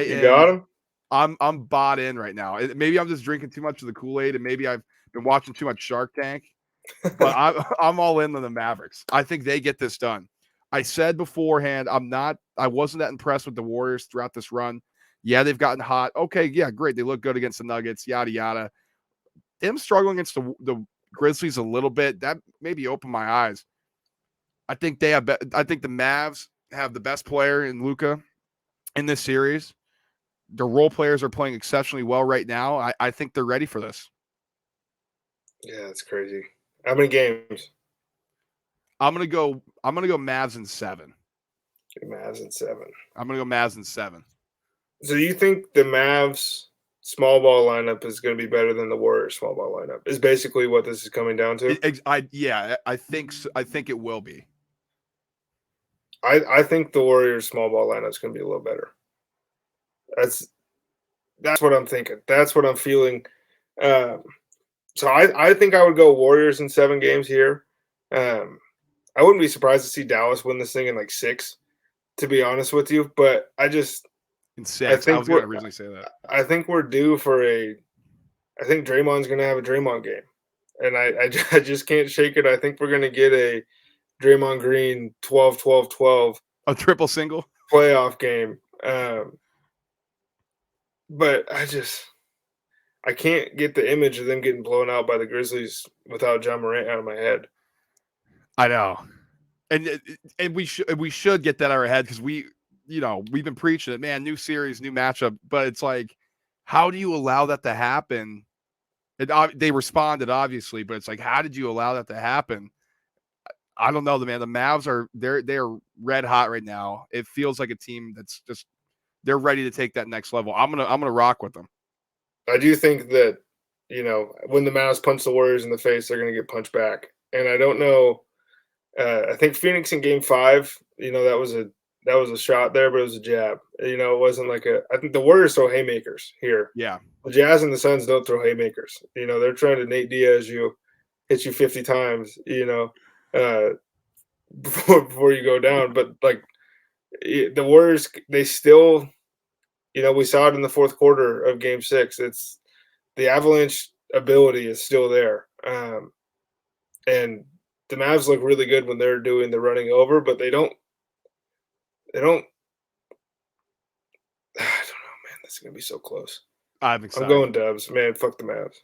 You got him? I'm bought in right now. Maybe I'm just drinking too much of the Kool-Aid, and maybe I've been watching too much Shark Tank. But I'm all in on the Mavericks. I think they get this done. I said beforehand, I wasn't that impressed with the Warriors throughout this run. Yeah, they've gotten hot. Okay, yeah, great. They look good against the Nuggets, yada yada. Them struggling against the Grizzlies a little bit, that maybe opened my eyes. I think the Mavs have the best player in Luka in this series. The role players are playing exceptionally well right now. I think they're ready for this. Yeah, it's crazy. How many games? I'm gonna go Mavs in 7. Mavs in 7. I'm gonna go Mavs in 7. So you think the Mavs small ball lineup is going to be better than the Warriors small ball lineup? Is basically what this is coming down to. I think so. I think it will be. I think the Warriors small ball lineup is going to be a little better. That's what I'm thinking. That's what I'm feeling. Um, so I think I would go Warriors in 7 games here. I wouldn't be surprised to see Dallas win this thing in like 6, to be honest with you. But In I 6. I think was gonna originally say that. I think we're due for a. I think Draymond's going to have a Draymond game, and I just can't shake it. I think we're going to get a Draymond Green 12-12-12 A triple single. playoff game. But I can't get the image of them getting blown out by the Grizzlies without John Morant out of my head. I know, and we should get that out of our head because we've been preaching it, man. New series, new matchup, but it's like, how do you allow that to happen? They responded obviously, but it's like, how did you allow that to happen? I don't know, man. The Mavs they're red hot right now. It feels like a team that's just they're ready to take that next level. I'm gonna rock with them. I do think that when the Mavs punch the Warriors in the face, they're going to get punched back. And I don't know. I think Phoenix in Game 5, that was a shot there, but it was a jab. It wasn't like a. I think the Warriors throw haymakers here. Yeah, the Jazz and the Suns don't throw haymakers. They're trying to Nate Diaz hit you 50 times. Before you go down, but like the Warriors, they still. We saw it in the fourth quarter of Game 6. It's the Avalanche ability is still there, and the Mavs look really good when they're doing the running over, but they don't. I don't know, man. This is gonna be so close. I'm excited. I'm going Dubs, man. Fuck the Mavs.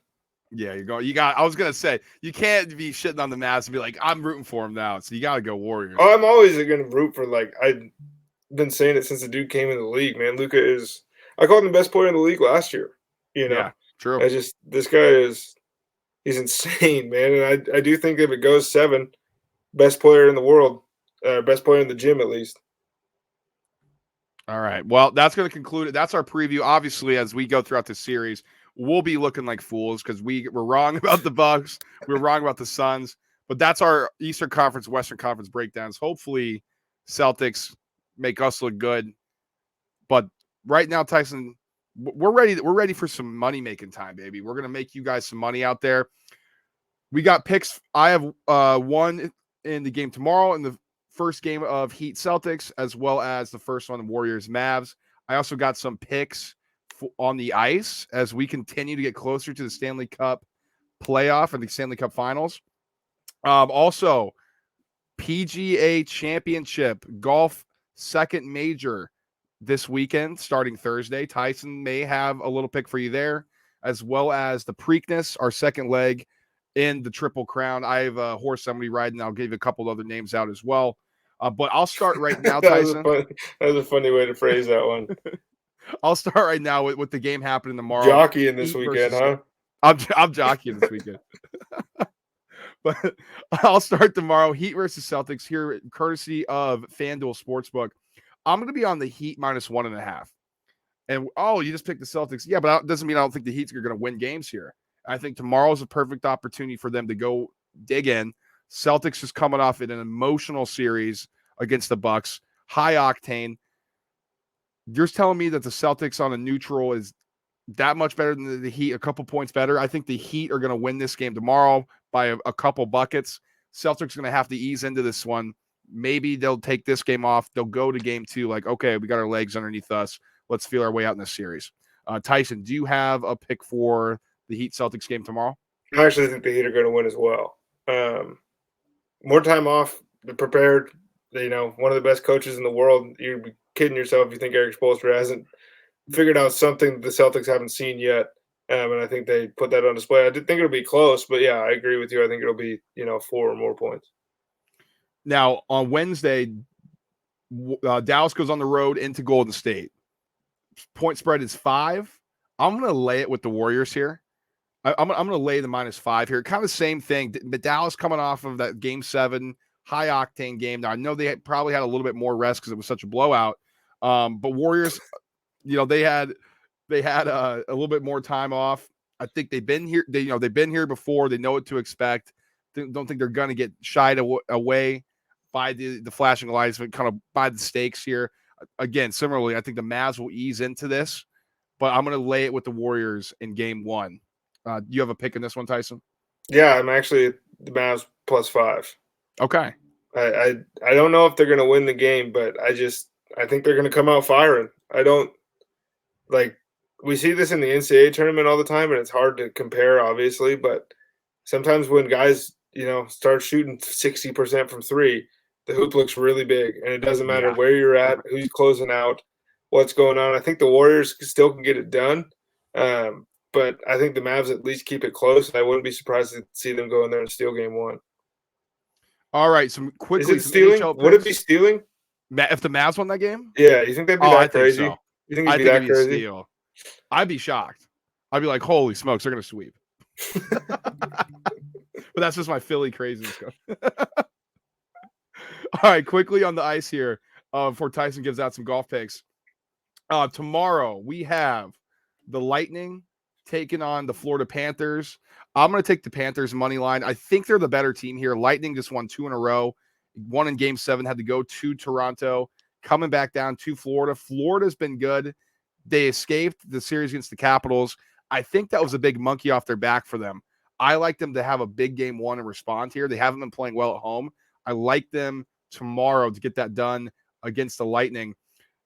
Yeah, you're going. You got. I was gonna say you can't be shitting on the Mavs and be like, I'm rooting for them now. So you got to go Warriors. Oh, I'm always gonna root for I've been saying it since the dude came in the league, man. Luka is. I called him the best player in the league last year. Yeah, true. This guy he's insane, man. And I do think if it goes 7, best player in the world, best player in the gym at least. All right. Well, that's going to conclude it. That's our preview. Obviously, as we go throughout this series, we'll be looking like fools because we're wrong about the Bucks. We're wrong about the Suns. But that's our Eastern Conference, Western Conference breakdowns. Hopefully, Celtics make us look good. But right now, Tyson, we're ready. We're ready for some money making time, baby. We're going to make you guys some money out there. We got picks. I have one in the game tomorrow in the first game of Heat Celtics, as well as the first one, Warriors Mavs. I also got some picks on the ice as we continue to get closer to the Stanley Cup playoff and the Stanley Cup finals. Also, PGA Championship golf second major this weekend, starting Thursday. Tyson may have a little pick for you there, as well as the Preakness, our second leg in the Triple Crown. I have a horse I'm going to be riding. I'll give you a couple other names out as well. But I'll start right now, Tyson. That was a funny way to phrase that one. I'll start right now with the game happening tomorrow. Jockeying this weekend, huh? I'm jockeying this weekend. But I'll start tomorrow. Heat versus Celtics here, courtesy of FanDuel Sportsbook. I'm going to be on the Heat -1.5. And, you just picked the Celtics. Yeah, but that doesn't mean I don't think the Heat's are going to win games here. I think tomorrow's a perfect opportunity for them to go dig in. Celtics is coming off in an emotional series against the Bucks, high octane. You're telling me that the Celtics on a neutral is that much better than the Heat, a couple points better? I think the Heat are going to win this game tomorrow by a couple buckets. Celtics are going to have to ease into this one. Maybe they'll take this game off. They'll go to game 2 like, okay, we got our legs underneath us. Let's feel our way out in this series. Tyson, do you have a pick for the Heat Celtics game tomorrow? I actually think the Heat are going to win as well. More time off, be prepared. One of the best coaches in the world. You'd be kidding yourself if you think Eric Spoelstra hasn't figured out something the Celtics haven't seen yet. And I think they put that on display. I did think it'll be close, but yeah, I agree with you. I think it'll be 4 or more points. Now on Wednesday, Dallas goes on the road into Golden State. Point spread is 5. I'm going to lay it with the Warriors here. I'm going to lay the -5 here. Kind of the same thing. But Dallas coming off of that Game 7 high octane game. Now I know they probably had a little bit more rest because it was such a blowout. But Warriors, they had a little bit more time off. I think they've been here. They've been here before. They know what to expect. Don't think they're going to get shied away by the flashing lights, but kind of by the stakes here. Again, similarly, I think the Mavs will ease into this, but I'm going to lay it with the Warriors in Game 1. Do you have a pick in this one, Tyson? Yeah, I'm actually the Mavs +5. Okay. I don't know if they're going to win the game, but I think they're going to come out firing. I don't like we see this in the NCAA tournament all the time, and it's hard to compare, obviously. But sometimes when guys, start shooting 60% from 3, the hoop looks really big, and it doesn't matter where you're at, who's closing out, what's going on. I think the Warriors still can get it done, but I think the Mavs at least keep it close, and I wouldn't be surprised to see them go in there and steal Game 1. All right, some quickly. Is it stealing? Would it be stealing? If the Mavs won that game? Yeah, you think they'd be that crazy? So. You think it'd be that crazy? Steal. I'd be shocked. I'd be like, holy smokes, they're going to sweep. But that's just my Philly craziness. All right, quickly on the ice here before Tyson gives out some golf picks. Tomorrow, we have the Lightning taking on the Florida Panthers. I'm going to take the Panthers money line. I think they're the better team here. Lightning just won 2 in a row. One in Game 7, had to go to Toronto. Coming back down to Florida. Florida's been good. They escaped the series against the Capitals. I think that was a big monkey off their back for them. I like them to have a big Game 1 and respond here. They haven't been playing well at home. I like them tomorrow to get that done against the Lightning.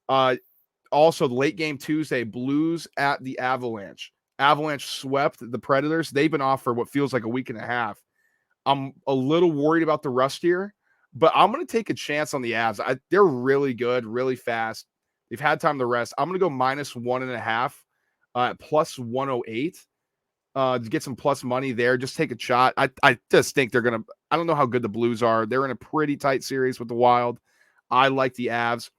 Also, late game Tuesday, Blues at the Avalanche. Avalanche swept the Predators. They've been off for what feels like a week and a half. I'm a little worried about the rust here, but I'm going to take a chance on the Avs. They're really good, really fast. They've had time to rest. I'm going to go -1.5 at +108 to get some plus money there. Just take a shot. I just think they're going to – I don't know how good the Blues are. They're in a pretty tight series with the Wild. I like the Avs.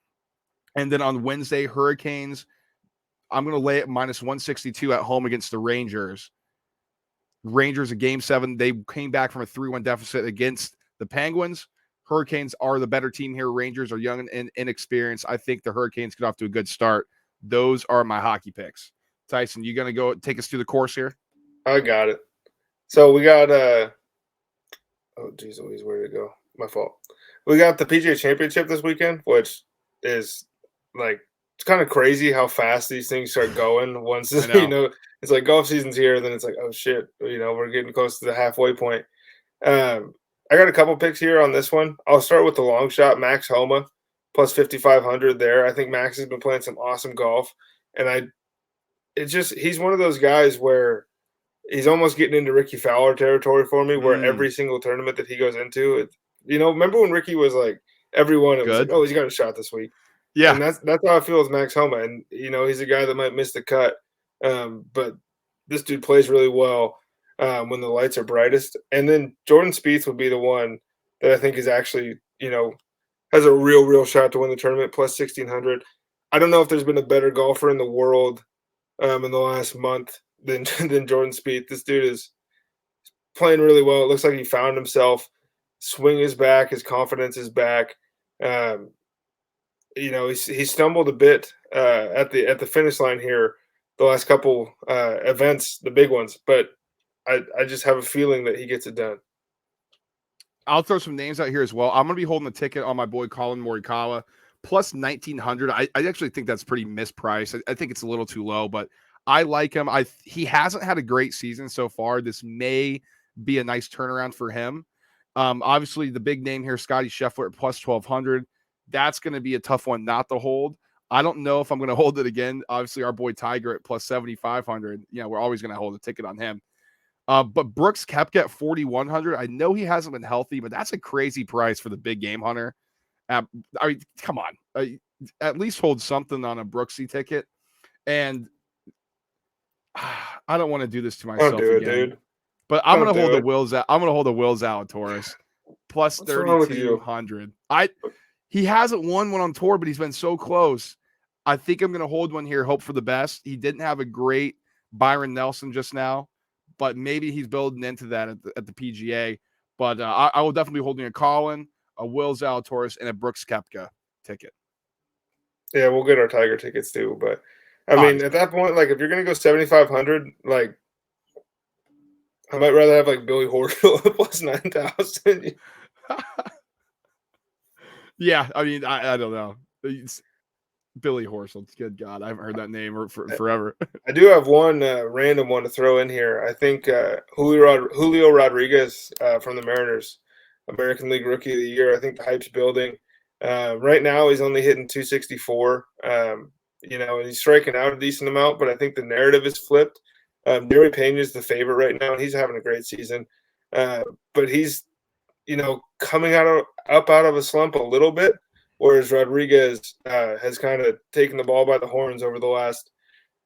And then on Wednesday, Hurricanes, I'm going to lay it -162 at home against the Rangers. Rangers in Game 7, they came back from a 3-1 deficit against the Penguins. Hurricanes are the better team here. Rangers are young and inexperienced. I think the Hurricanes get off to a good start. Those are my hockey picks. Tyson, you going to go take us through the course here? I got it. So we got oh, geez Louise, where did it go? My fault. We got the PGA Championship this weekend, which is it's kind of crazy how fast these things start going once, it's like golf season's here, then it's like, oh shit, we're getting close to the halfway point. I got a couple picks here on this one. I'll start with the long shot, Max Homa, plus 5,500 there. I think Max has been playing some awesome golf, and he's one of those guys where he's almost getting into Ricky Fowler territory for me, where every single tournament that he goes into, remember when Ricky was like, everyone, it was like, oh, he's got a shot this week. Yeah. And that's how I feel with Max Homa. And, he's a guy that might miss the cut. But this dude plays really well when the lights are brightest. And then Jordan Spieth would be the one that I think is actually, has a real shot to win the tournament, plus 1,600. I don't know if there's been a better golfer in the world in the last month than Jordan Spieth. This dude is playing really well. It looks like he found himself. Swing is back. His confidence is back. He stumbled a bit at the finish line here the last couple events, the big ones, but I just have a feeling that he gets it done. I'll throw some names out here as well. I'm going to be holding the ticket on my boy Colin Morikawa, plus 1,900. I actually think that's pretty mispriced. I think it's a little too low, but I like him. He hasn't had a great season so far. This may be a nice turnaround for him. Obviously, the big name here, Scotty Scheffler, at plus 1,200. That's going to be a tough one not to hold. I don't know if I'm going to hold it again. Obviously, our boy Tiger at plus 7,500. We're always going to hold a ticket on him. But Brooks Koepka at 4,100. I know he hasn't been healthy, but that's a crazy price for the big game hunter. I mean, come on. At least hold something on a Brooksy ticket. And I don't want to do this to myself again. Dude. But I'm going to hold the Will Zalatoris plus 3,200. He hasn't won one on tour, but he's been so close. I think I'm going to hold one here, hope for the best. He didn't have a great Byron Nelson just now, but maybe he's building into that at the PGA. But I will definitely be holding a Colin, a Will Zalatoris, and a Brooks Koepka ticket. Yeah, we'll get our Tiger tickets too. But I mean, at that point, like if you're gonna go 7,500, like I might rather have like Billy Horschel at plus 9,000. Yeah, I mean, I don't know. It's Billy Horschel. Good God, I haven't heard that name for forever. I do have one random one to throw in here. I think Julio Rodriguez from the Mariners, American League Rookie of the Year. I think the hype's building. Right now, he's only hitting 264. And he's striking out a decent amount, but I think the narrative is flipped. Gary Pena is the favorite right now, and he's having a great season. But he's, coming up out of a slump a little bit, whereas Rodriguez has kind of taken the ball by the horns over the last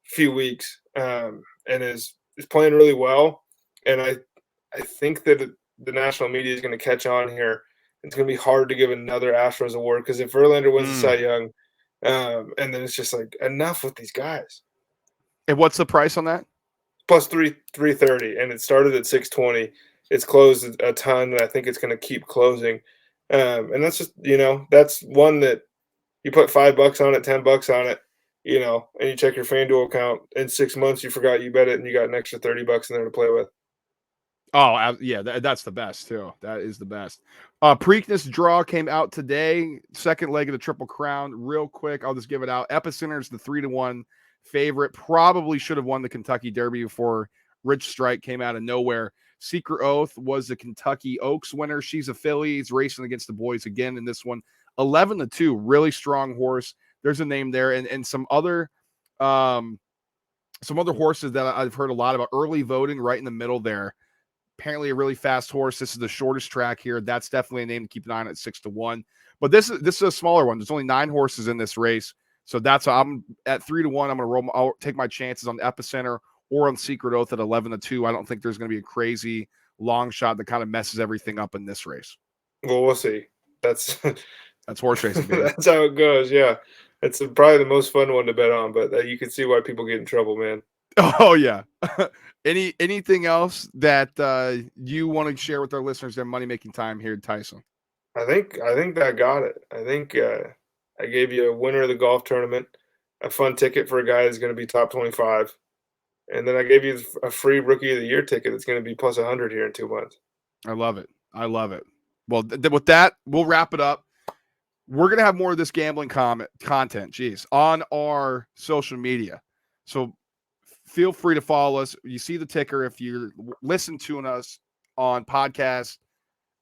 few weeks and is playing really well. And I think that the national media is going to catch on here. It's going to be hard to give another Astros award because if Verlander wins the Cy Young, and then it's just like enough with these guys. And what's the price on that? Plus 330, and it started at 620. It's closed a ton, and I think it's going to keep closing. And that's just that's one that you put $5 on it, $10 on it, and you check your FanDuel account. In 6 months, you forgot you bet it, and you got an extra $30 in there to play with. Oh, yeah, that's the best, too. That is the best. Preakness draw came out today. Second leg of the Triple Crown. Real quick, I'll just give it out. Epicenter's the 3-1 favorite. Probably should have won the Kentucky Derby before Rich Strike came out of nowhere. Secret Oath was the Kentucky Oaks winner. She's a filly. He's racing against the boys again in this one. 11-2, really strong horse. There's a name there. And some other horses that I've heard a lot about. Early voting right in the middle there. Apparently a really fast horse. This is the shortest track here. That's definitely a name to keep an eye on at 6-1. But this is a smaller one. There's only 9 horses in this race. So I'm at 3-1. I'm going to I'll take my chances on Epicenter or on Secret Oath at 11-2. I don't think there's going to be a crazy long shot that kind of messes everything up in this race. Well, we'll see. That's horse racing, baby. That's how it goes. Yeah, it's probably the most fun one to bet on, but you can see why people get in trouble, man. Oh yeah. Anything else that you want to share with our listeners their money making time here, Tyson? I think that got it. I think I gave you a winner of the golf tournament, a fun ticket for a guy that's going to be top 25. And then I gave you a free Rookie of the Year ticket that's going to be plus 100 here in 2 months. I love it. Well, with that, we'll wrap it up. We're going to have more of this gambling content, on our social media. So feel free to follow us. You see the ticker if you listen to us on podcast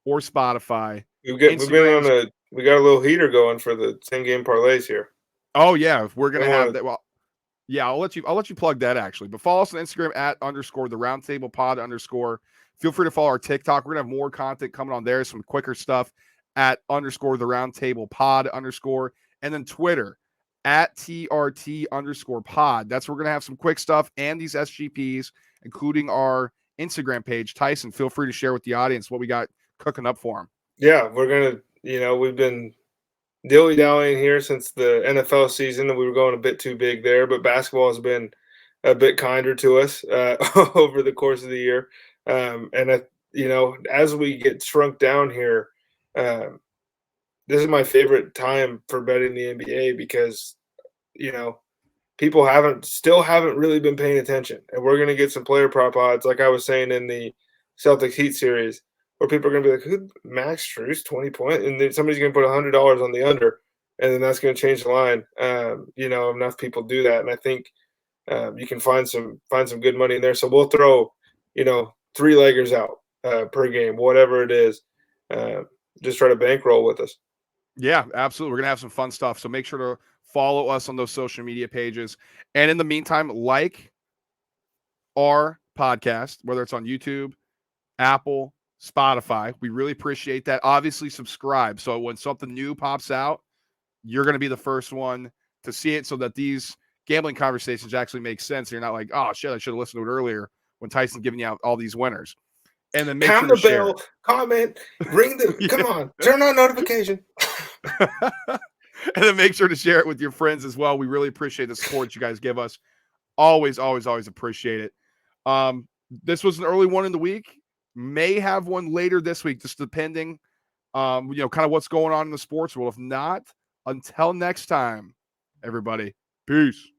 or Spotify. We got a little heater going for the 10-game parlays here. Oh yeah, we're going to have that. Well, yeah, I'll let you plug that actually. But follow us on Instagram at _ the roundtable pod _ Feel free to follow our TikTok. We're gonna have more content coming on there, some quicker stuff at _ the roundtable pod _ and then Twitter at TRT _ pod. That's where we're gonna have some quick stuff and these SGPs, including our Instagram page. Tyson, feel free to share with the audience what we got cooking up for them. Yeah, we're gonna, we've been dilly-dallying here since the NFL season, and we were going a bit too big there, but basketball has been a bit kinder to us over the course of the year. As we get shrunk down here, this is my favorite time for betting the NBA because, people still haven't really been paying attention, and we're going to get some player prop odds, like I was saying in the Celtics Heat series, where people are going to be like, "Who Max Strus 20 points?" And then somebody's going to put $100 on the under, and then that's going to change the line. Enough people do that, and I think you can find some good money in there. So we'll throw, 3-leggers out per game, whatever it is. Just try to bankroll with us. Yeah, absolutely. We're gonna have some fun stuff. So make sure to follow us on those social media pages. And in the meantime, like our podcast, whether it's on YouTube, Apple, Spotify. We really appreciate that. Obviously, subscribe. So when something new pops out, you're going to be the first one to see it so that these gambling conversations actually make sense. You're not like, oh, shit, I should have listened to it earlier when Tyson's giving you out all these winners. And then make pound sure to the bell, comment, ring the, come on, turn on notification. And then make sure to share it with your friends as well. We really appreciate the support you guys give us. Always, always, always appreciate it. This was an early one in the week. May have one later this week, just depending, kind of what's going on in the sports world. If not, until next time, everybody, peace.